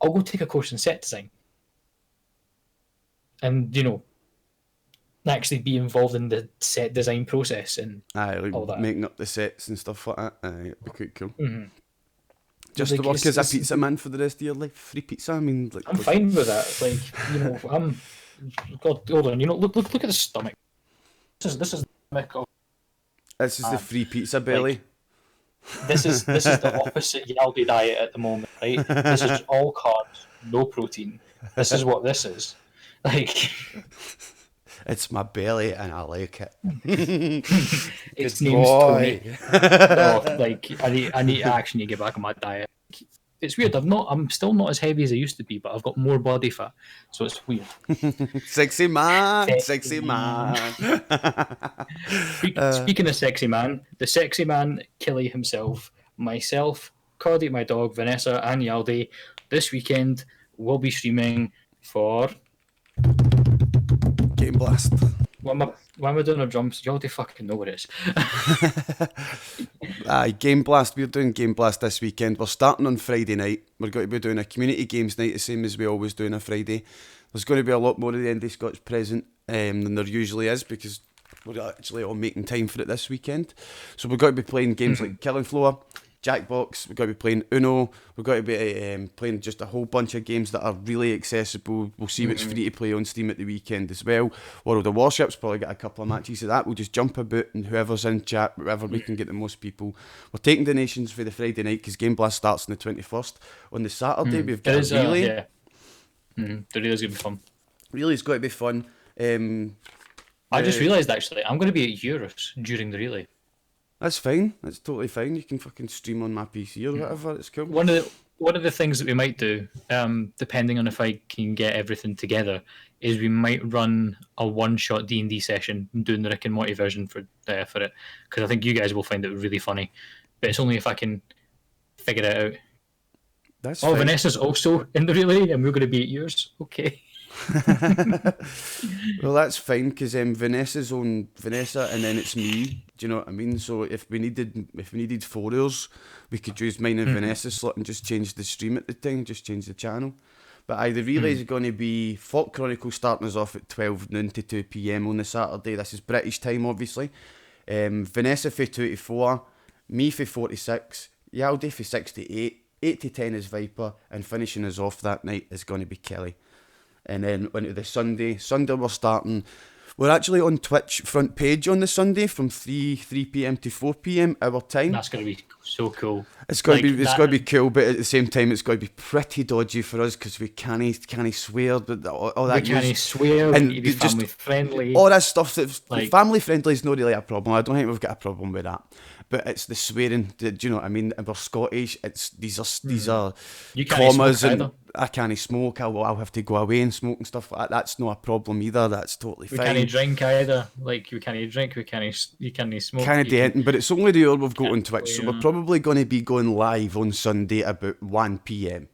I'll go take a course in set design. And, actually be involved in the set design process and all that. Making up the sets and stuff like that. It'd be quite cool. Mm-hmm. Just to work as a pizza man for the rest of your life. Free pizza, I mean... like, I'm fine with that. Like, I'm... God, hold on, look at the stomach. This is the stomach of... This is the free pizza belly. Like, this is the opposite Yaldi diet at the moment, right? This is all carbs, no protein. This is what this is. Like... It's my belly and I like it. Its name's Tony. No, like, I need to actually get back on my diet. It's weird. I'm still not as heavy as I used to be, but I've got more body fat, so it's weird. Sexy man. Speaking of sexy man, the sexy man, Killy himself, myself, COD8MYdog, Vanessa, and Yaldi, this weekend will be streaming for Game Blast. Why am I doing a drums? You already fucking know what it is. Game Blast. We're doing Game Blast this weekend. We're starting on Friday night. We're going to be doing a community games night, the same as we always do on a Friday. There's going to be a lot more of the IndiScots present than there usually is, because we're actually all making time for it this weekend. So we're going to be playing games like Killing Floor, Jackbox. We're going to be playing Uno. We're going to be playing just a whole bunch of games that are really accessible. We'll see what's free to play on Steam at the weekend as well. World of Warships, probably get a couple of matches of that. We'll just jump about and whoever's in chat, wherever we can get the most people. We're taking donations for the Friday night because Game Blast starts on the 21st. On the Saturday, we've got a relay. Yeah. The relay's going to be fun. Relay's going to be fun. I just realised, actually, I'm going to be at Euros during the relay. That's fine. That's totally fine. You can fucking stream on my PC or whatever. It's cool. One of the things that we might do, depending on if I can get everything together, is we might run a one-shot D&D session doing the Rick and Morty version for it, because I think you guys will find it really funny. But it's only if I can figure it out. That's fine. Vanessa's also in the relay, and we're going to be at yours. Okay. Well, that's fine because Vanessa's on Vanessa, and then it's me. Do you know what I mean? So if we needed 4 hours, we could use mine and Vanessa's slot and just change the stream at the time, just change the channel. But the relay is going to be Fort Chronicle starting us off at 12 noon to 2 p.m. on the Saturday. This is British time, obviously. Vanessa for 24, me for 46, Yaldi for 68, 8 to 10 is Viper, and finishing us off that night is going to be Kelly. And then onto the Sunday. Sunday we're actually on Twitch front page on the Sunday from 3 p.m. to 4 p.m. our time. That's going to be so cool. It's going to be cool, but at the same time it's going to be pretty dodgy for us because we can't swear, but all that. We can't swear. And we need to be family friendly. All that stuff that's family friendly is not really a problem. I don't think we've got a problem with that. But it's the swearing. Do you know what I mean? And we're Scottish. These are commas, and I can't smoke. I'll have to go away and smoke and stuff like that. That's not a problem either. That's totally fine. We can't drink either. Like we can't drink. You can't smoke. Can't do anything. But it's only the hour we've got on Twitch, so we're probably going to be going live on Sunday about 1 p.m.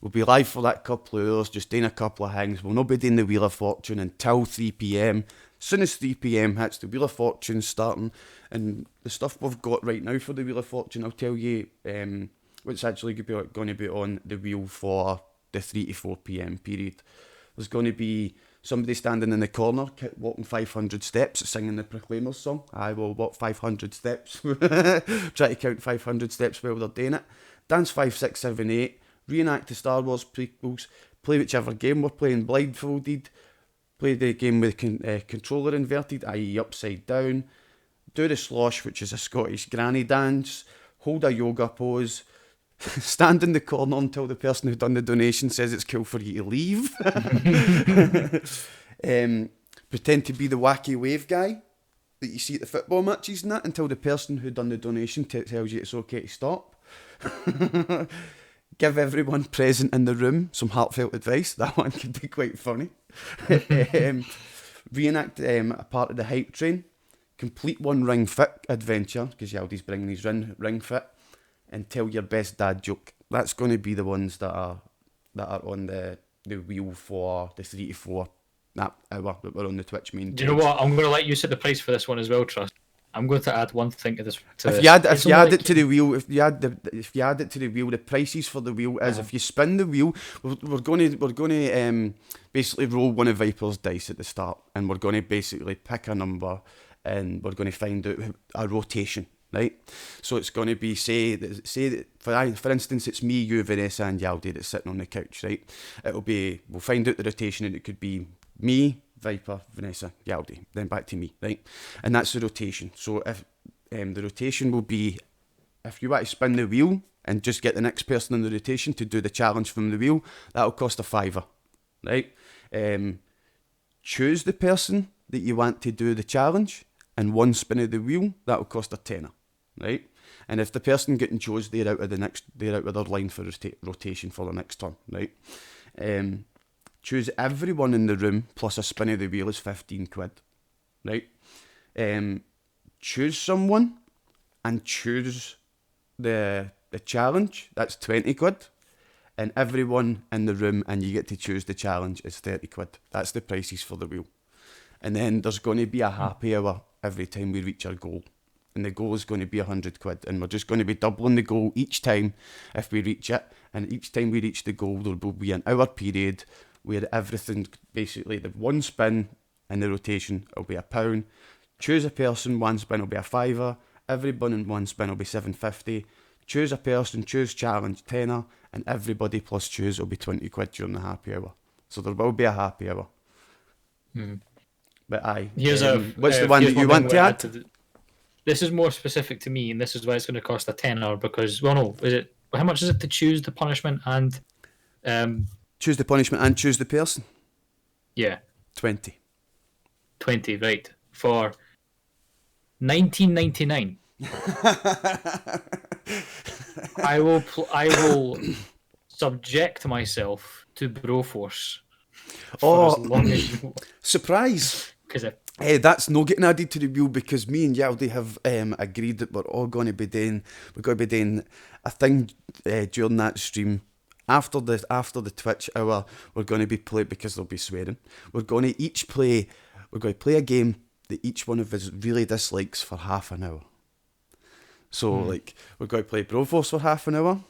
We'll be live for that couple of hours, just doing a couple of things. We'll not be doing the Wheel of Fortune until 3 p.m. As soon as 3 p.m. hits, the Wheel of Fortune starting, and the stuff we've got right now for the Wheel of Fortune, I'll tell you what's actually going to be on the wheel for the 3 to 4 p.m. period. There's going to be somebody standing in the corner, walking 500 steps, singing the Proclaimers song. I will walk 500 steps. Try to count 500 steps while they're doing it. Dance 5, 6, 7, 8. Reenact the Star Wars prequels. Play whichever game we're playing blindfolded. Play the game with controller inverted, i.e. upside down. Do the slosh, which is a Scottish granny dance. Hold a yoga pose. Stand in the corner until the person who done the donation says it's cool for you to leave. Pretend to be the wacky wave guy that you see at the football matches and that until the person who done the donation tells you it's okay to stop. Give everyone present in the room some heartfelt advice. That one could be quite funny. Reenact a part of the hype train. Complete one ring fit adventure, because Yaldi's bringing his ring fit. And tell your best dad joke. That's going to be the ones that are on the wheel for the 3 to 4 that hour that we're on the Twitch main page. Do you know what? I'm going to let you set the price for this one as well, Trust. I'm going to add one thing to this. If you add it to the wheel, the prices for the wheel is if you spin the wheel, we're going to basically roll one of Viper's dice at the start, and we're going to basically pick a number, and we're going to find out a rotation. Right, so it's going to be say that for instance it's me, you, Vanessa, and Yaldi that's sitting on the couch. Right, we'll find out the rotation, and it could be me, Viper, Vanessa, Yaldi, then back to me. Right, and that's the rotation. So if the rotation will be, if you want to spin the wheel and just get the next person in the rotation to do the challenge from the wheel, that'll cost £5. Right, choose the person that you want to do the challenge, and one spin of the wheel, that'll cost £10. Right, and if the person getting chose, they're out of their line for rotation for the next turn. Right, choose everyone in the room plus a spin of the wheel is £15. Right, choose someone and choose the challenge. That's £20, and everyone in the room and you get to choose the challenge is £30. That's the prices for the wheel, and then there's going to be a happy hour every time we reach our goal. And the goal is going to be £100, and we're just going to be doubling the goal each time if we reach it. And each time we reach the goal, there will be an hour period where everything, basically the one spin in the rotation will be £1. Choose a person, one spin will be £5. Everyone in one spin will be £7.50. choose a person, choose challenge, tenner, and everybody plus choose will be 20 quid during the happy hour. So there will be a happy hour. But aye. Here's what's the one that you want to add? This is more specific to me, and this is why it's going to cost a tenner because, well, no, is it? How much is it to choose the punishment and? Choose the punishment and choose the person. Yeah. 20. 20, right? For 19.99. I will subject myself to Broforce for as long as you want. Surprise! Because that's not getting added to the wheel because me and Yaldi have agreed that we're all going to be doing. We're going to be doing a thing during that stream after the Twitch hour. We're going to be playing because there'll be swearing. We're going to each play. We're going to play a game that each one of us really dislikes for half an hour. So like we're going to play Broforce for half an hour.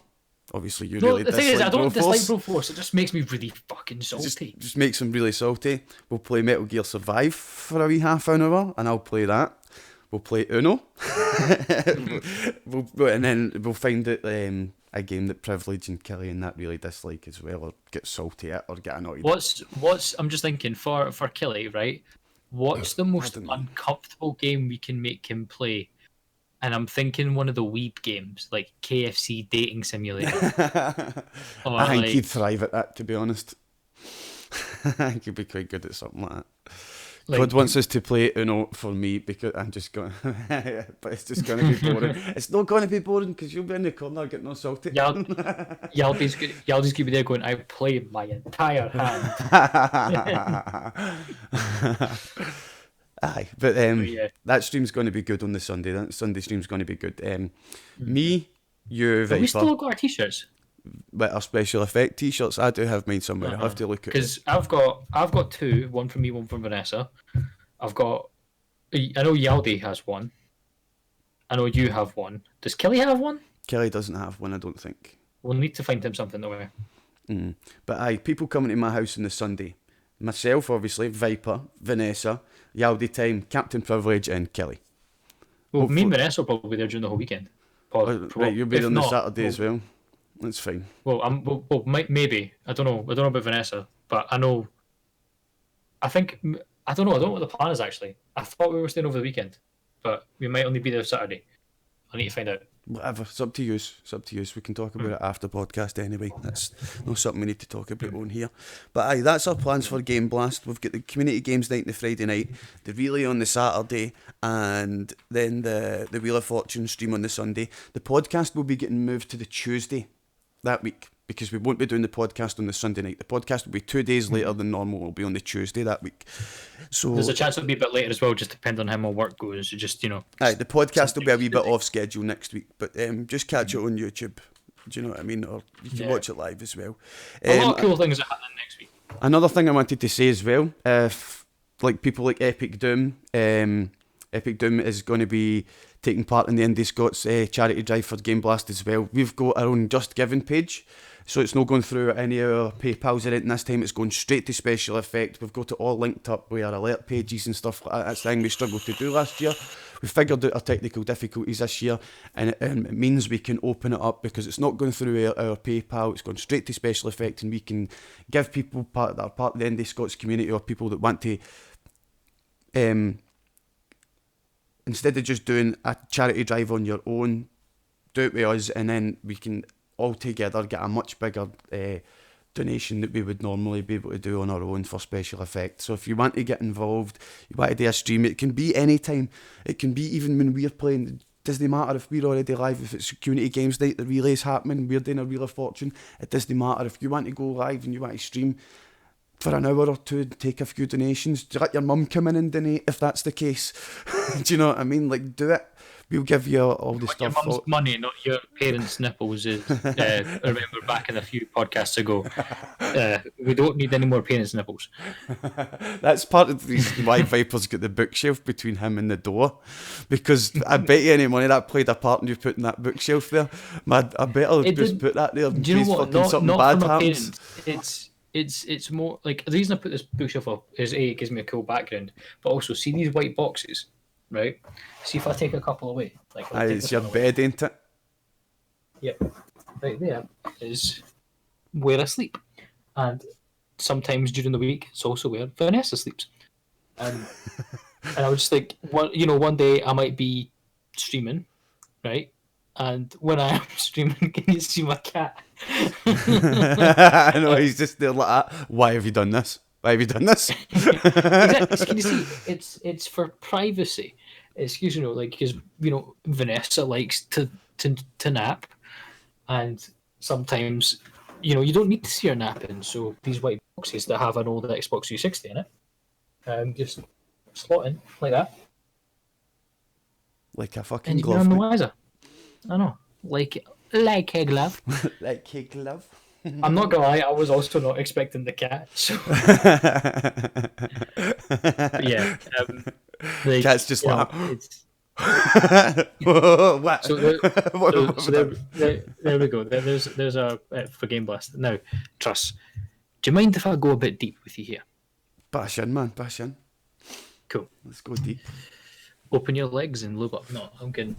Obviously, you really dislike Broforce. The thing is, I don't dislike Broforce. It just makes me really fucking salty. Just makes him really salty. We'll play Metal Gear Survive for a wee half an hour, and I'll play that. We'll play Uno. And then we'll find it a game that Privilege and Killian that really dislike as well, or get salty at, or get annoyed. I'm just thinking for Killy, right? What's the most uncomfortable game we can make him play? And I'm thinking one of the weeb games, like KFC Dating Simulator. I think he'd thrive at that, to be honest. I think he'd be quite good at something like that. God wants us to play Uno for me because I'm just going but it's just going to be boring. It's not going to be boring because you'll be in the corner getting all salty. Yaldi's going to be there going, I played my entire hand. Aye, but that stream's going to be good on the Sunday. That Sunday stream's going to be good. Me, you, Viper. Have we still got our t-shirts? But our special effect t-shirts, I do have mine somewhere. I'll have to look at it. Because I've got two, one from me, one from Vanessa. I know Yaldi has one. I know you have one. Does Kelly have one? Kelly doesn't have one, I don't think. We'll need to find him something to wear. But aye, people coming to my house on the Sunday. Myself, obviously, Viper, Vanessa, Yaldi Time, Captain Privilege, and Kelly. Well, me and Vanessa will probably be there during the whole weekend. Right, you'll be there on the Saturday as well. That's fine. Well, maybe. I don't know. I don't know about Vanessa, but I know. I don't know what the plan is actually. I thought we were staying over the weekend, but we might only be there Saturday. I need to find out. Whatever. It's up to you. We can talk about it after podcast anyway. That's not something we need to talk about on here. But aye, that's our plans for Game Blast. We've got the community games night on the Friday night, the relay on the Saturday, and then the Wheel of Fortune stream on the Sunday. The podcast will be getting moved to the Tuesday that week because we won't be doing the podcast on the Sunday night. The podcast will be 2 days later than normal. It'll be on the Tuesday that week. So there's a chance it'll be a bit later as well, just depending on how my work goes. Aye, the podcast will be a wee bit off schedule next week, but just catch it on YouTube. Do you know what I mean? Or you can watch it live as well. A lot of cool things are happening next week. Another thing I wanted to say as well, if like people like Epic Doom is going to be taking part in the IndiScots charity drive for Game Blast as well. We've got our own Just Giving page, so it's not going through any of our PayPals or anything this time. It's going straight to Special Effect. We've got it all linked up with our alert pages and stuff like that. That's the thing we struggled to do last year. We figured out our technical difficulties this year, and it means we can open it up because it's not going through our PayPal. It's going straight to Special Effect, and we can give people that are part of the IndiScots community or people that want to instead of just doing a charity drive on your own, do it with us, and then we can all together get a much bigger donation that we would normally be able to do on our own for Special Effects. So if you want to get involved, you want to do a stream, it can be any time. It can be even when we're playing. It doesn't matter if we're already live, if it's community games night, the relay's happening, we're doing a Wheel of Fortune. It doesn't matter if you want to go live and you want to stream for an hour or two and take a few donations. Do you let your mum come in and donate if that's the case? Do you know what I mean? Like, do it. We'll give you all the stuff. Your mum's money, not your parents' nipples. I remember back in a few podcasts ago. We don't need any more parents' nipples. That's part of the reason why Viper's got the bookshelf between him and the door. Because I bet you any money that played a part in you putting that bookshelf there. I bet I'll just put that there in case fucking something bad happens. It's more like the reason I put this bookshelf up is A, it gives me a cool background, but also see these white boxes, right? See if I take a couple away. It's your bed, ain't it? Yep. Right there is where I sleep. And sometimes during the week, it's also where Vanessa sleeps. And I was just like, one day I might be streaming, right? And when I am streaming, can you see my cat? I know, he's just there like that. Why have you done this? Why have you done this? Exactly. Can you see? It's for privacy. It's because Vanessa likes to nap, and sometimes you don't need to see her napping. So these white boxes that have an old Xbox 360 in it, just slot in like that, Like a fucking and you're glove. none the wiser. I know, like a glove. Like a glove. I'm not gonna lie, I was also not expecting the cat. So but yeah, Cat's just like, it's what? so there we go. There's a for Game Blast. Now, Truss, do you mind if I go a bit deep with you here? Bash in, man, bash in. Cool. Let's go deep. Open your legs and look up. No, I'm kidding.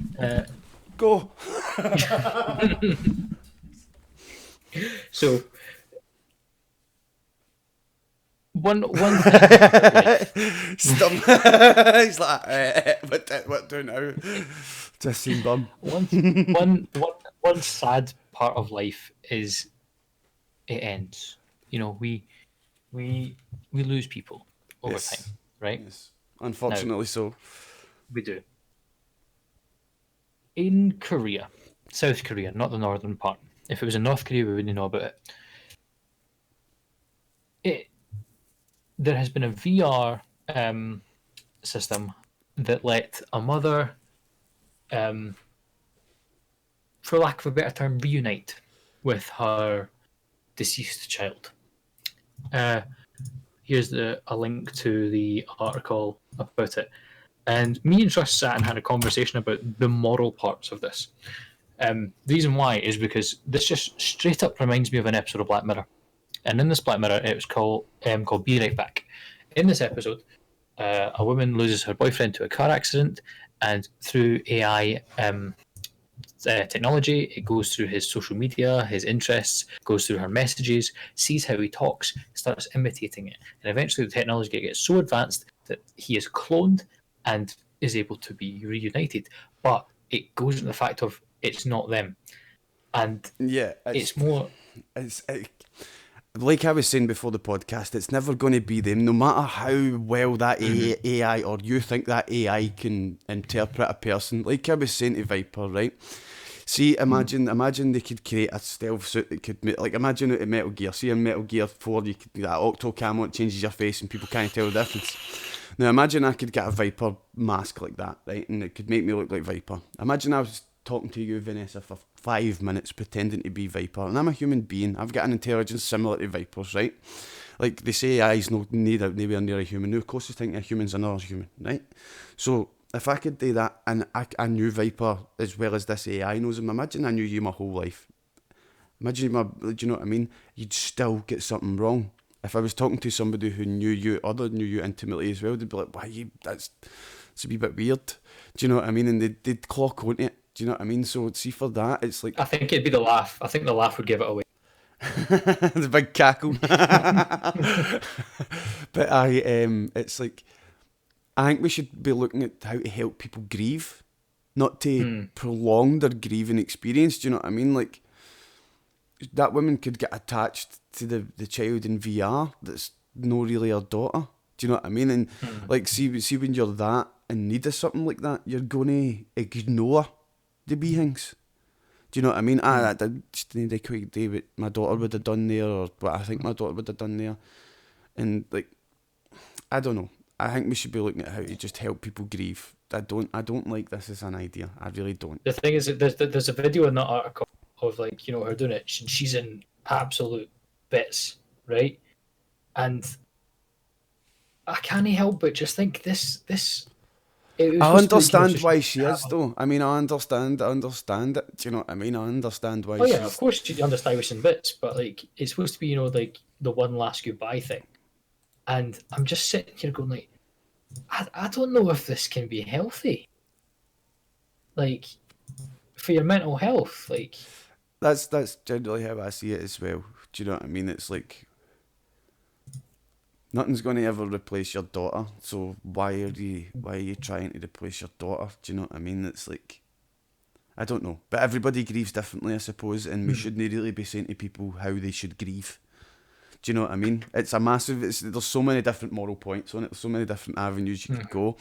Go. So one Stop. He's like, what do now? Just seen bum. one sad part of life is it ends. We lose people over time, right? Yes. Unfortunately, so. We do. In Korea, South Korea, not the northern part. If it was in North Korea, we wouldn't know about it. There has been a VR system that let a mother, for lack of a better term, reunite with her deceased child. Here's a link to the article about it. And me and Trust sat and had a conversation about the moral parts of this. The reason why is because this just straight up reminds me of an episode of Black Mirror. And in this Black Mirror, it was called Be Right Back. In this episode, a woman loses her boyfriend to a car accident, and through AI technology, it goes through his social media, his interests, goes through her messages, sees how he talks, starts imitating it. And eventually the technology gets so advanced that he is cloned and is able to be reunited. But it goes into the fact of it's not them. And yeah, it's more... like I was saying before the podcast, it's never going to be them, no matter how well that AI or you think that AI can interpret a person. Like I was saying to Viper, right? See, imagine they could create a stealth suit that could, like, imagine it in Metal Gear. See, in Metal Gear 4, you could do that octo camo, it changes your face and people can't tell the difference. Now, imagine I could get a Viper mask like that, right? And it could make me look like Viper. Imagine I was talking to you, Vanessa, for 5 minutes pretending to be Viper. And I'm a human being. I've got an intelligence similar to Viper's, right? Like, they say AI's nowhere near a human. The closest thing to a human's another human, right? So, if I could do that, and I knew Viper as well as this AI knows him, imagine I knew you my whole life. Imagine do you know what I mean? You'd still get something wrong. If I was talking to somebody who knew you intimately as well, they'd be like, why, it's a wee bit weird. Do you know what I mean? And they'd clock onto it. Do you know what I mean? So, see, for that, it's like... I think it'd be the laugh. I think the laugh would give it away. The big cackle. But it's like... I think we should be looking at how to help people grieve, not to prolong their grieving experience. Do you know what I mean? Like, that woman could get attached to the child in VR that's not really her daughter. Do you know what I mean? And like, see when you're that in need of something like that, you're going to ignore the beings. Do you know what I mean? I just need a quick day what my daughter would have done there, or what I think my daughter would have done there. And like, I don't know. I think we should be looking at how to just help people grieve. I don't like this as an idea. I really don't. The thing is, there's a video in that article of, like, her doing it. She's in absolute bits, right? And I can't help but just think this. I understand why she is, though. I mean, I understand it. Do you know what I mean? I understand why. Oh yeah, of course you understand what's in bits, but like, it's supposed to be, like, the one last goodbye thing. And I'm just sitting here going, like, I don't know if this can be healthy. Like, for your mental health, like... That's generally how I see it as well. Do you know what I mean? It's like nothing's going to ever replace your daughter. So why are you trying to replace your daughter? Do you know what I mean? It's like, I don't know, but everybody grieves differently, I suppose, and we shouldn't really be saying to people how they should grieve. Do you know what I mean? It's a massive. There's so many different moral points on it. There's so many different avenues you could go.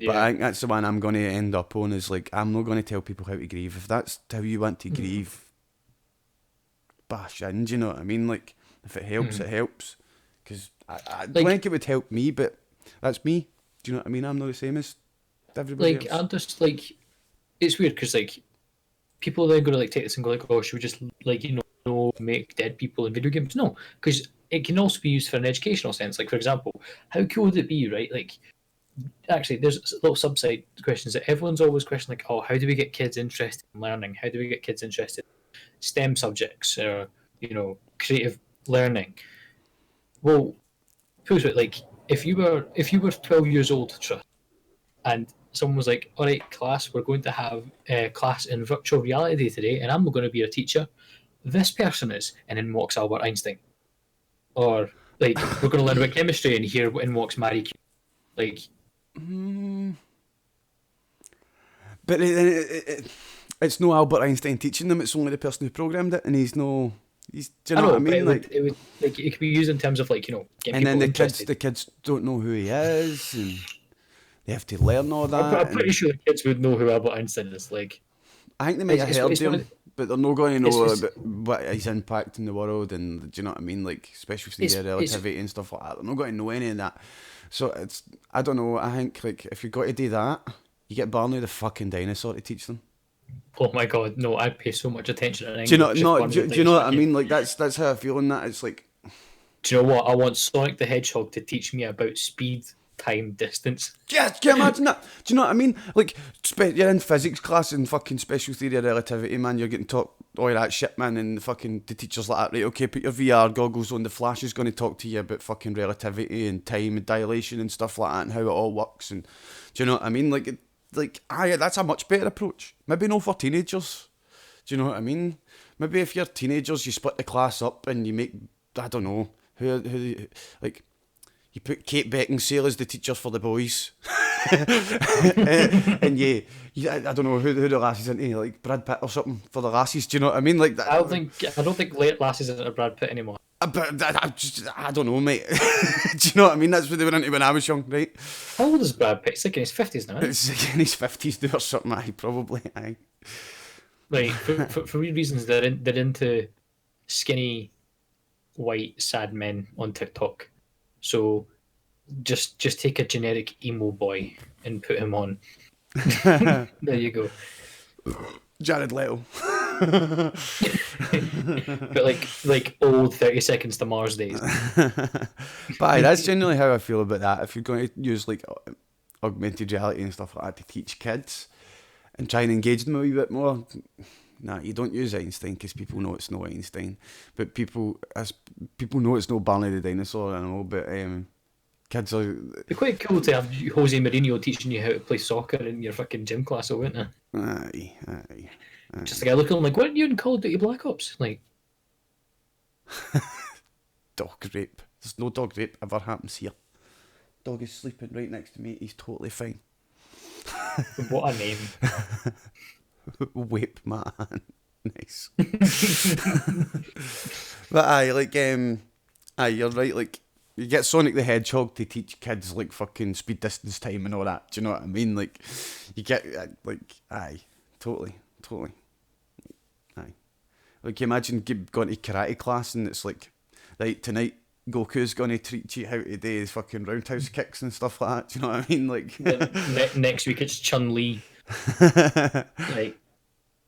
But I think that's the one I'm going to end up on. Is like, I'm not going to tell people how to grieve. If that's how you want to grieve, bash in. Do you know what I mean? Like, if it helps, it helps. Because I don't think it would help me, but that's me. Do you know what I mean? I'm not the same as everybody else. I'm just like, it's weird because like people then going to like take this and go like, oh, should we just like make dead people in video games? No, because it can also be used for an educational sense. Like, for example, how cool would it be, right? Like, actually, there's little subside questions that everyone's always questioning, like, oh, how do we get kids interested in learning? How do we get kids interested in STEM subjects or, creative learning? Well, put it like, if you were 12 years old, trust, and someone was like, all right, class, we're going to have a class in virtual reality today, and I'm not going to be your teacher. This person is, and in walks Albert Einstein. Or, like, we're going to learn about chemistry, and here in walks Marie Curie. Like... But it's no Albert Einstein teaching them, it's only the person who programmed it, and he's no... do you know what I mean? It could be used in terms of, like, getting and then interested. the kids don't know who he is, and they have to learn all that. I'm pretty sure the kids would know who Albert Einstein is. Like, I think they might have heard him, but they're not going to know about what his impact in the world, and do you know what I mean? Like, special theory, relativity, and stuff like that. They're not going to know any of that. So I don't know. I think like if you've got to do that, you get Barney the fucking dinosaur to teach them. Oh my god, no! I'd pay so much attention to English. Do you know what I mean? Like that's how I feel in that. It's like, do you know what? I want Sonic the Hedgehog to teach me about speed, time, distance. Yeah, can you imagine that? Do you know what I mean? Like, you're in physics class and fucking special theory of relativity, man. You're getting taught all that shit, man, and the teacher's like, right, okay, put your VR goggles on. The Flash is going to talk to you about fucking relativity and time and dilation and stuff like that and how it all works. And do you know what I mean? That's a much better approach. Maybe not for teenagers. Do you know what I mean? Maybe if you're teenagers, you split the class up and you make, I don't know, like, you put Kate Beckinsale as the teacher for the boys. and I don't know who the lassies into, like Brad Pitt or something for the lassies. Do you know what I mean? Like that. I don't think late lassies are Brad Pitt anymore. But I don't know, mate. Do you know what I mean? That's what they were into when I was young, right? How old is Brad Pitt? He's like in his 50s now. It's like in his 50s now or something. Probably. Like for weird reasons, they're into skinny, white, sad men on TikTok. So just take a generic emo boy and put him on. There you go. Jared Leto. But like old 30 Seconds to Mars days. But that's generally how I feel about that. If you're going to use like augmented reality and stuff like that to teach kids and try and engage them a wee bit more, nah, you don't use Einstein because people know it's no Einstein. But people know it's no Barney the dinosaur, I know, but kids are... It'd be quite cool to have Jose Mourinho teaching you how to play soccer in your fucking gym class, wouldn't it? Aye. Just like I look at him like, weren't you in Call of Duty Black Ops? Like, dog rape. There's no dog rape ever happens here. Dog is sleeping right next to me. He's totally fine. What a name. Whip man. Nice. But you're right, like, you get Sonic the Hedgehog to teach kids, like, fucking speed, distance, time and all that. Do you know what I mean? Like, you get, totally. Aye. Like, you imagine going to karate class and it's like, right, tonight Goku's going to teach you how to do his fucking roundhouse kicks and stuff like that. Do you know what I mean? Like, next week it's Chun-Li. Like,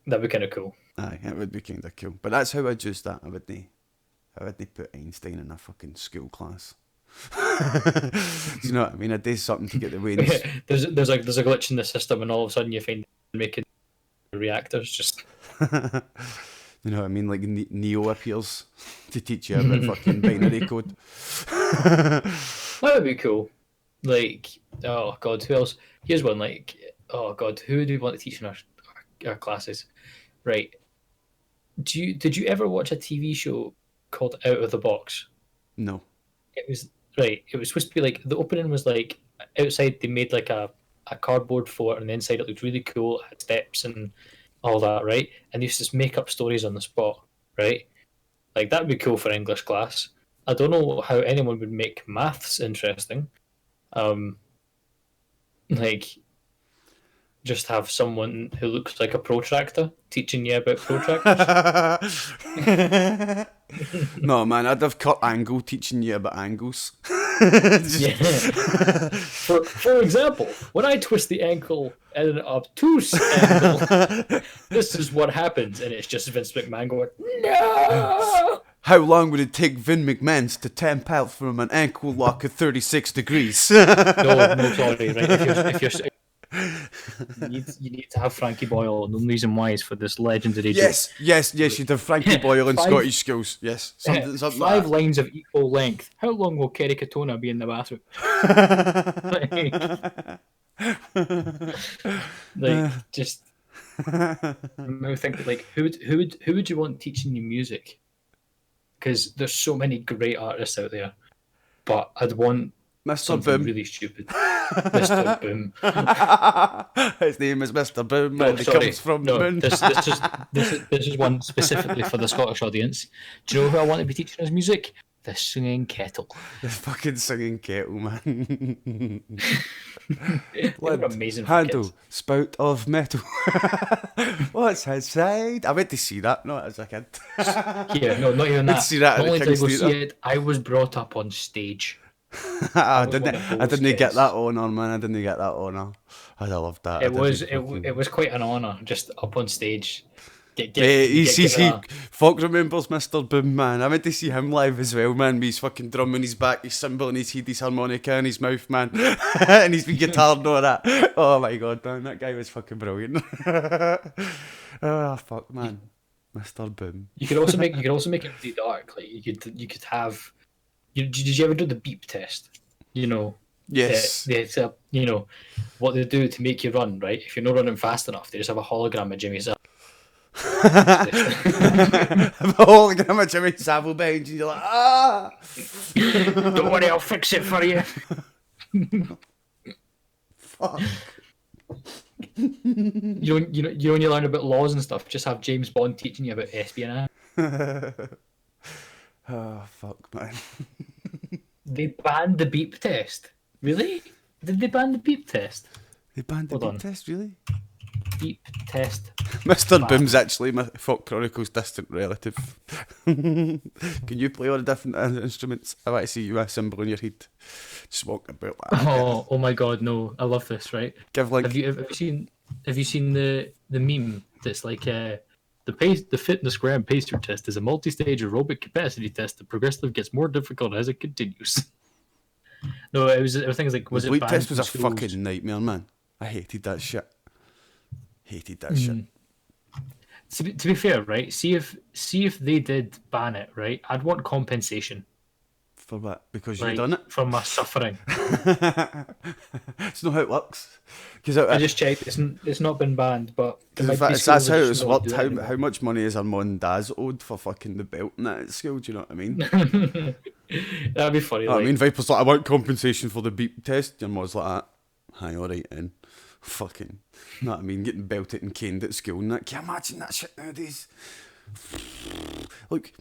that'd be kind of cool. Aye, it would be kind of cool. But that's how I'd use that. I wouldn't put Einstein in a fucking school class. Do you know what I mean? I'd do something to get the wins. there's a glitch in the system and all of a sudden you find making reactors just... You know what I mean? Like Neo appears to teach you about fucking binary code. That would be cool. Like, oh god, who else? Here's one. Like, oh god, who do we want to teach in our classes? Right. Did you ever watch a TV show called Out of the Box? No. It was right. It was supposed to be like the opening was like outside they made like a cardboard fort and the inside it looked really cool. It had steps and all that, right? And they used to just make up stories on the spot, right? Like that'd be cool for English class. I don't know how anyone would make maths interesting. Um, like just have someone who looks like a protractor teaching you about protractors. No, man, I'd have Kurt Angle teaching you about angles. Yeah. For example, when I twist the ankle at an obtuse angle, this is what happens, and it's just Vince McMahon going, "No!" How long would it take Vin McMahon to tap out from an ankle lock at 36 degrees? No, sorry, right? If you're you need to have Frankie Boyle, and the reason why is for this legendary yes, you'd have Frankie Boyle and Scottish skills. Yes, something five like that. lines of equal length. How long will Kerry Katona be in the bathroom? Just I think like who would you want teaching you music? Because there's so many great artists out there, but I'd want Mr. something Boom. really stupid. Mr. Boom. His name is Mr. Boom, No, and he sorry. comes from No, the moon. this is one specifically for the Scottish audience. Do you know who I want to be teaching us music? The Singing Kettle. The fucking singing kettle, man. They were amazing for Handle, kids. spout of metal. What's inside? I went to see that, not as a kid. Yeah, no, not even that. See that at Not the only did I King's go Theatre. see it, I was brought up on stage. I was one didn't. of I those didn't get kids. that honour, man. I didn't get that honour. I'd have loved that. It was quite an honour, just up on stage. Folk remembers Mr. Boom, man. I went to see him live as well, man. With his fucking drum in his back, his cymbal in his head, his harmonica in his mouth, man. And his wee guitar and all that. Oh my god, man. That guy was fucking brilliant. Oh, fuck, man. Mr. Boom. You could also make it really dark. Like you could have. Did you ever do the beep test? You know. Yes. You know what they do to make you run, right? If you're not running fast enough, they just have a hologram of Jimmy Savile. The hologram of Jimmy Savile behind you, you're like, ah! Don't worry, I'll fix it for you. Fuck. You know when you learn about laws and stuff, just have James Bond teaching you about espionage. Oh, fuck, man. They banned the beep test. Really? Did they ban the beep test? They banned the Hold on. beat test, really? Beep test. Mr. Boom's actually my Folk Chronicles distant relative. Can you play all the different instruments? I want to see you a cymbal in your head. Just walk about like that. Oh my god, no! I love this. Right? Give like Have you seen the meme that's like the fitness gram pacer test is a multi-stage aerobic capacity test that progressively gets more difficult as it continues. No, it was things like the it bleep banned test was a from schools? fucking nightmare, man. I hated that shit. Hated that shit. To be fair, right? See if they did ban it, right? I'd want compensation. For what? Because Like, you done it? for my suffering. It's not how it works. Because I just checked. It's not been banned, but there might be that's schools how that it's just don't worked. do it How anymore. much money is our mum and dad's owed for fucking the belt and that at school? Do you know what I mean? That'd be funny. I mean, Viper's like, I want compensation for the beep test. Your mum's like that. Hi, alright then. Fucking, you know what I mean? Getting belted and caned at school and that. Can you imagine that shit nowadays? Like,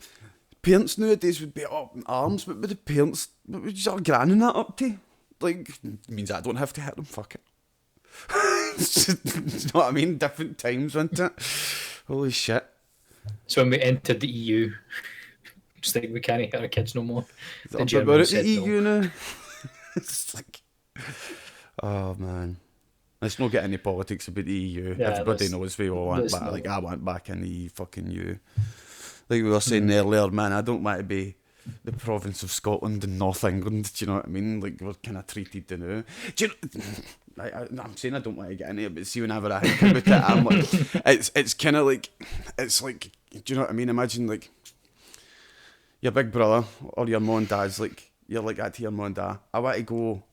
parents nowadays would be up in arms, but with the parents, what would your granny that up to? Like, it means I don't have to hit them, fuck it. It's just, you know what I mean? Different times, wasn't it? Holy shit. So when we entered the EU, just like we can't hit our kids no more. The About Germans the said no. EU now. It's like, oh man. Let's not get any politics about the EU. Yeah, Everybody let's- knows we all want let's back. not. Like, I want back in the fucking EU. Like we were saying earlier, man, I don't want to be the province of Scotland and North England. Do you know what I mean? Like, we're kind of treated to now. Do you know, I'm saying I don't want to get into it, but see, whenever I think about it, I'm like, it's kind of like, it's like, do you know what I mean? Imagine like your big brother or your mum and dad's like, you're like that to your mum and dad. I want to go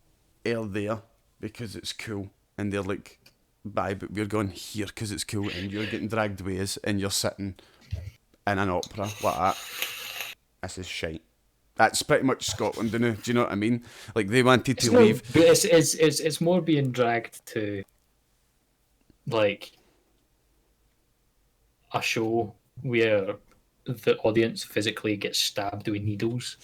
there because it's cool, and they're like, bye, but we're going here because it's cool, and you're getting dragged with us, and you're sitting in an opera like that. This is shite. That's pretty much Scotland, do you know what I mean? Like, they wanted to leave. But it's more being dragged to like a show where the audience physically gets stabbed with needles.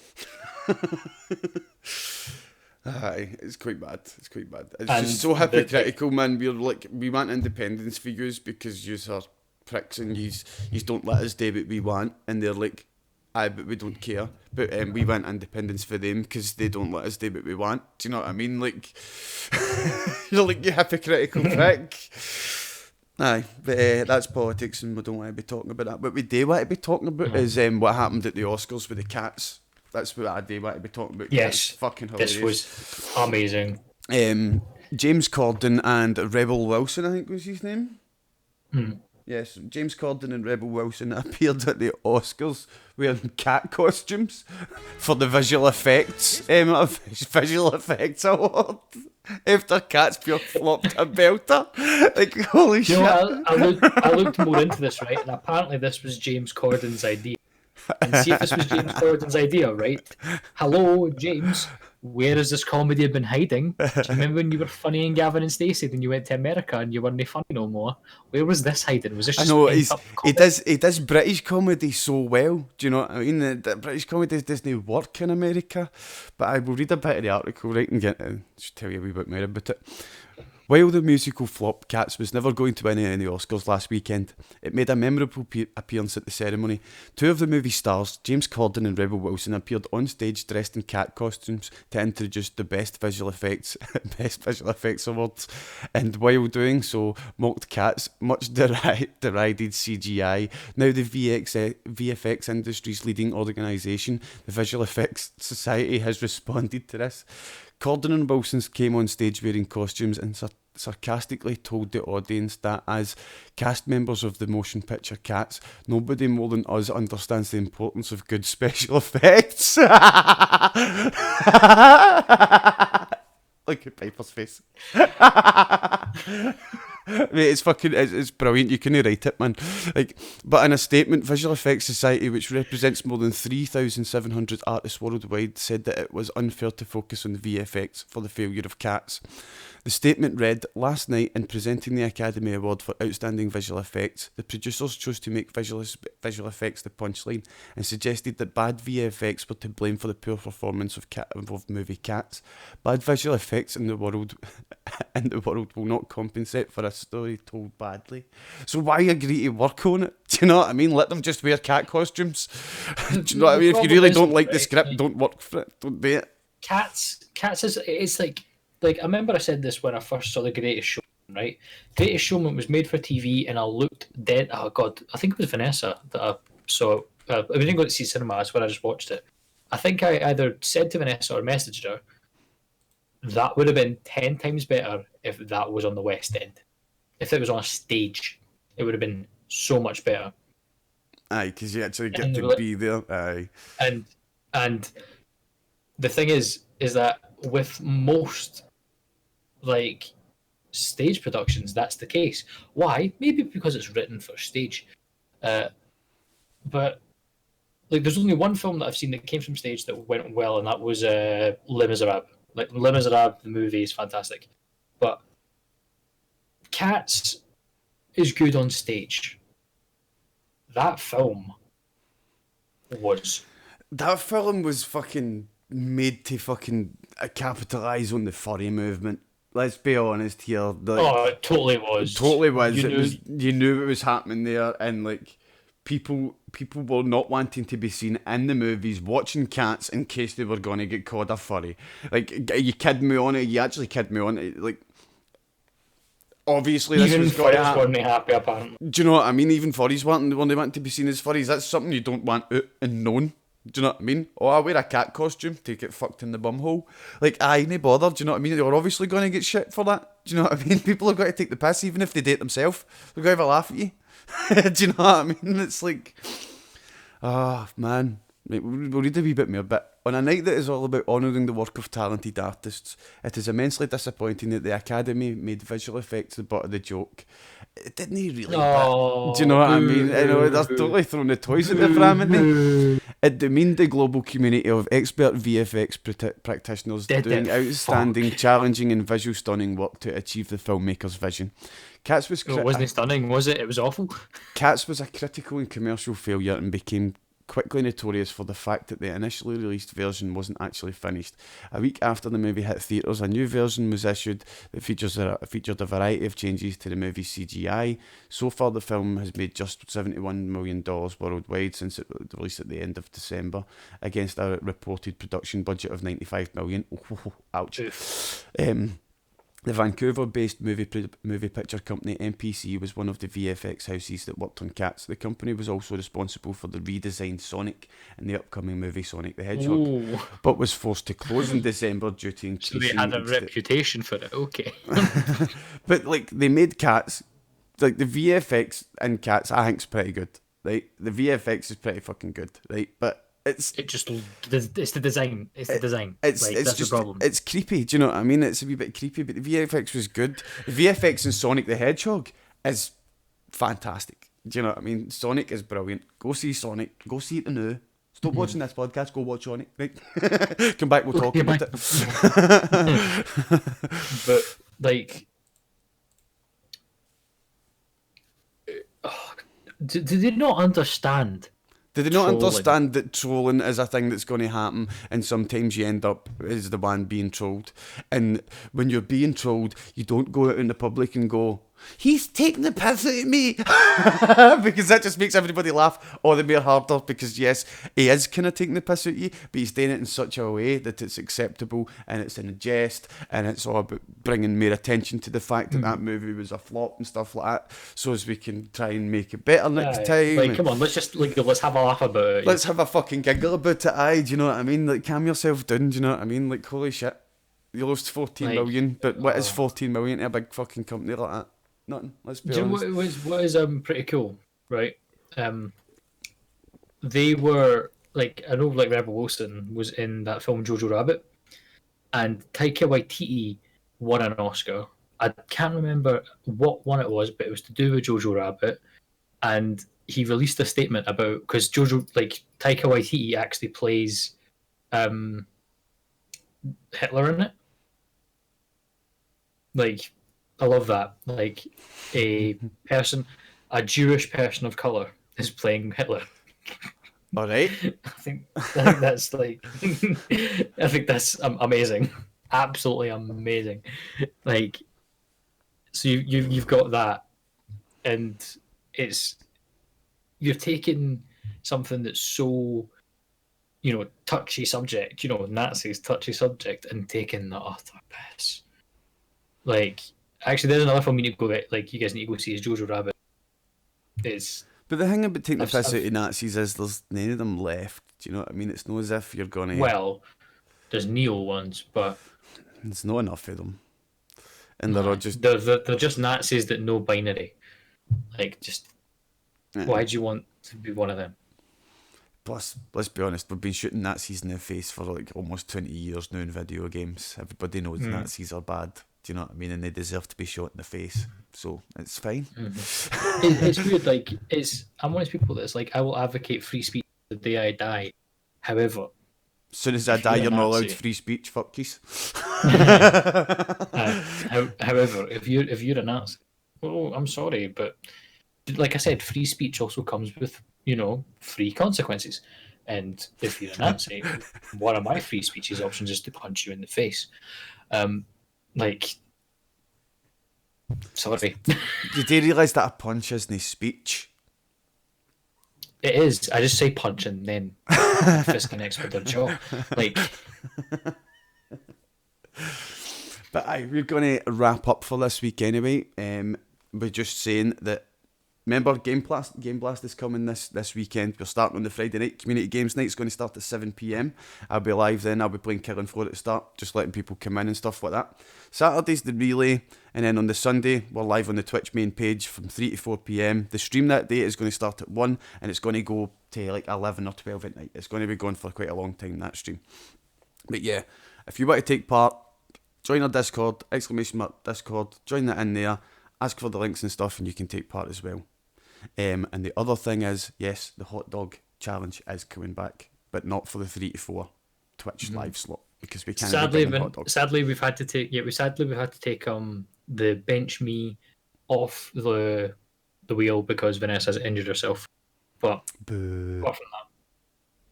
Aye, it's quite bad. It's quite bad. It's And just so hypocritical, man. We're like, we want independence for yous because yous are pricks and yous don't let us do what we want, and they're like, aye, but we don't care. But we want independence for them because they don't let us do what we want. Do you know what I mean? Like, you're like, you hypocritical prick. Aye, but that's politics, and we don't want to be talking about that. What we do want to be talking about is what happened at the Oscars with the cats. That's what I do want to be talking about. Yes, it's fucking hilarious. This was amazing. James Corden and Rebel Wilson, I think was his name. Hmm. Yes, James Corden and Rebel Wilson appeared at the Oscars wearing cat costumes for the visual effects award. After cats pure flopped a belter. Like, holy shit. You know, I looked more into this, right? And apparently this was James Corden's idea. And see if this was James Corden's idea, right? Hello, James. Where has this comedy been hiding? Do you remember when you were funny in Gavin and Stacey, then you went to America and you weren't funny no more? Where was this hiding? Was this just I know he does British comedy so well. Do you know what I mean? The British comedy doesn't work in America. But I will read a bit of the article, right, and just tell you a wee bit more about it. While the musical flop Cats was never going to win any Oscars last weekend, it made a memorable appearance at the ceremony. Two of the movie's stars, James Corden and Rebel Wilson, appeared on stage dressed in cat costumes to introduce the Best Visual Effects Awards, and while doing so, mocked Cats' much derided CGI. Now the VFX industry's leading organisation, the Visual Effects Society, has responded to this. Corden and Wilson came on stage wearing costumes and sarcastically told the audience that as cast members of the motion picture Cats, nobody more than us understands the importance of good special effects. Look at Piper's face. Mate, it's brilliant. You couldn't write it, man. Like, but in a statement, Visual Effects Society, which represents more than 3,700 artists worldwide, said that it was unfair to focus on VFX for the failure of Cats. The statement read, last night, in presenting the Academy Award for Outstanding Visual Effects, the producers chose to make visual effects the punchline and suggested that bad VFX were to blame for the poor performance of movie Cats. Bad visual effects in the world will not compensate for a story told badly. So why agree to work on it? Do you know what I mean? Let them just wear cat costumes. Do you know what I mean? If you really don't like the script, don't work for it. Don't do it. Cats is, it's like I remember I said this when I first saw The Greatest Showman, right? Greatest Showman was made for TV and I looked dead. Oh God, I think it was Vanessa that I saw. We didn't go to see cinema, that's when I just watched it. I think I either said to Vanessa or messaged her, that would have been 10 times better if that was on the West End. If it was on a stage, it would have been so much better. Aye, because you actually get to be there. Aye. And the thing is that with most like stage productions, that's the case. Why? Maybe because it's written for stage. But like, there's only one film that I've seen that came from stage that went well, and that was Les Miserables. Like, Les Miserables, the movie is fantastic, but Cats is good on stage. That film was fucking made to fucking capitalise on the furry movement. Let's be honest here. Like, it totally was. Totally was. You knew it was happening there, and like people were not wanting to be seen in the movies watching Cats in case they were going to get called a furry. Like, are you kidding me on it? You actually kidding me on it? Like, obviously, even this was going to happen. Weren't happy, apparently. Do you know what I mean? Even furries when they want to be seen as furries, that's something you don't want out and known. Do you know what I mean? Oh, I wear a cat costume to get fucked in the bumhole. Like, aye, no bother. Do you know what I mean? They were obviously going to get shit for that. Do you know what I mean? People have got to take the piss, even if they date themselves. They've got to have a laugh at you. Do you know what I mean? It's like, man. We'll read a wee bit more, but on a night that is all about honouring the work of talented artists, it is immensely disappointing that the Academy made visual effects the butt of the joke it didn't really. Oh, Do you know what I mean? I know they're boo. totally throwing the toys at the pram at me. It demeaned the global community of expert VFX practitioners Did doing it outstanding, fuck? challenging and visual stunning work to achieve the filmmaker's vision. Cats was, It wasn't stunning, was it? It was awful. Cats was a critical and commercial failure and became quickly notorious for the fact that the initially released version wasn't actually finished. A week after the movie hit theatres, a new version was issued that featured a variety of changes to the movie's CGI. So far, the film has made just $71 million worldwide since it was released at the end of December, against a reported production budget of $95 million. Ouch. The Vancouver-based movie picture company MPC was one of the VFX houses that worked on Cats. The company was also responsible for the redesigned Sonic in the upcoming movie Sonic the Hedgehog, Ooh. but was forced to close in December due to So they increasing... had a reputation for it, okay. But, like, they made Cats... Like, the VFX in Cats, I think, is pretty good, right? The VFX is pretty fucking good, right? But it's the design. It's the design. it's that's just the problem. it's creepy. Do you know what I mean? It's a wee bit creepy, but the VFX was good. The VFX in Sonic the Hedgehog is fantastic. Do you know what I mean? Sonic is brilliant. Go see Sonic. Go see it now. Stop watching this podcast. Go watch Sonic. Right? Come back. We'll talk about it. But like, did they not understand? Did they not Trolling. understand that trolling is a thing that's going to happen, and sometimes you end up as the one being trolled? And when you're being trolled, you don't go out in the public and go, "He's taking the piss out of me," because that just makes everybody laugh all the more harder. Because yes, he is kind of taking the piss out of you, but he's doing it in such a way that it's acceptable and it's in a jest, and it's all about bringing more attention to the fact that that movie was a flop and stuff like that, so as we can try and make it better next time. Like, come on, let's have a laugh about it. Let's have a fucking giggle about it, aye, do you know what I mean? Like, calm yourself down, do you know what I mean? Like, holy shit. You lost 14 million, but what is 14 million to a big fucking company like that? Nothing, let's be honest. Do you know what is pretty cool, right? They were, like, I know, like, Rebel Wilson was in that film Jojo Rabbit, and Taika Waititi won an Oscar. I can't remember what one it was, but it was to do with Jojo Rabbit, and he released a statement about, because Jojo, like, Taika Waititi actually plays Hitler in it. Like, I love that. Like, a Jewish person of color is playing Hitler. All right. I think that's like, I think that's amazing, absolutely amazing. Like, so you've got that, and you're taking something that's so, touchy subject, Nazis touchy subject, and taking the utter piss. Like, actually, there's another film you need to go get. Like, you guys need to go see is Jojo Rabbit. But the thing about taking the piss out of Nazis is there's none of them left. Do you know what I mean? It's not as if you're gonna. Well, there's neo ones, but there's not enough of them, and they're all just. They're just Nazis that know binary. Like, just why do you want to be one of them? Plus, let's be honest, we've been shooting Nazis in the face for like almost 20 years now in video games. Everybody knows Nazis are bad. Do you know what I mean? And they deserve to be shot in the face. So it's fine. It's weird. Like, I'm one of those people that's like, I will advocate free speech the day I die. However, as soon as I die, you're not allowed free speech. Fuck yous. However, if you're a Nazi, well, I'm sorry, but like I said, free speech also comes with free consequences. And if you're a Nazi, one of my free speech's options is to punch you in the face. Like, sorry. Did you realise that a punch isn't speech? It is. I just say punch and then fist connects with their jaw. Like. But we're going to wrap up for this week anyway. We're just saying that. Remember, Game Blast is coming this weekend. We're starting on the Friday night. Community Games Night is going to start at 7 PM. I'll be live then. I'll be playing Killing Floor at the start, just letting people come in and stuff like that. Saturday's the relay, and then on the Sunday, we're live on the Twitch main page from 3 to 4 PM. The stream that day is going to start at 1, and it's going to go to like 11 or 12 at night. It's going to be going for quite a long time, that stream. But yeah, if you want to take part, join our Discord, !Discord, join that in there. ask for the links and stuff, and you can take part as well. And the other thing is, yes, the hot dog challenge is coming back, but not for the 3 to 4 Twitch live slot, because we can't. Sadly, we've had to take the bench me off the wheel because Vanessa's injured herself. But Boo. apart from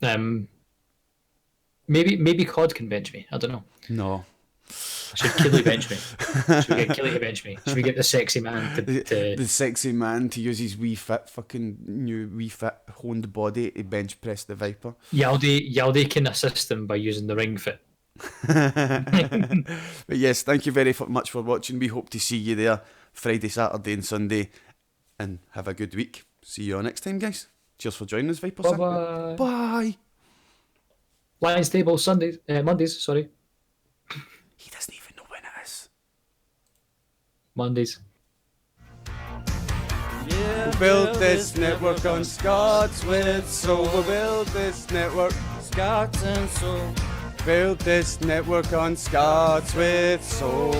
that, maybe COD can bench me. I don't know. No. Should Killy bench me? Should we get Killy to bench me? Should we get the sexy man to the sexy man to use his Wii Fit honed body to bench press the Viper? Yaldi can assist him by using the Ring Fit. But yes, thank you very much for watching. We hope to see you there Friday, Saturday and Sunday, and have a good week. See you all next time, guys. Cheers for joining us, Viper. Bye. Bye. Lions table Mondays, sorry. He doesn't even know when it is. Mondays. Yeah, we'll build this network on Scots with soul. We'll build this network, Scots and soul. Build this network on Scots with soul.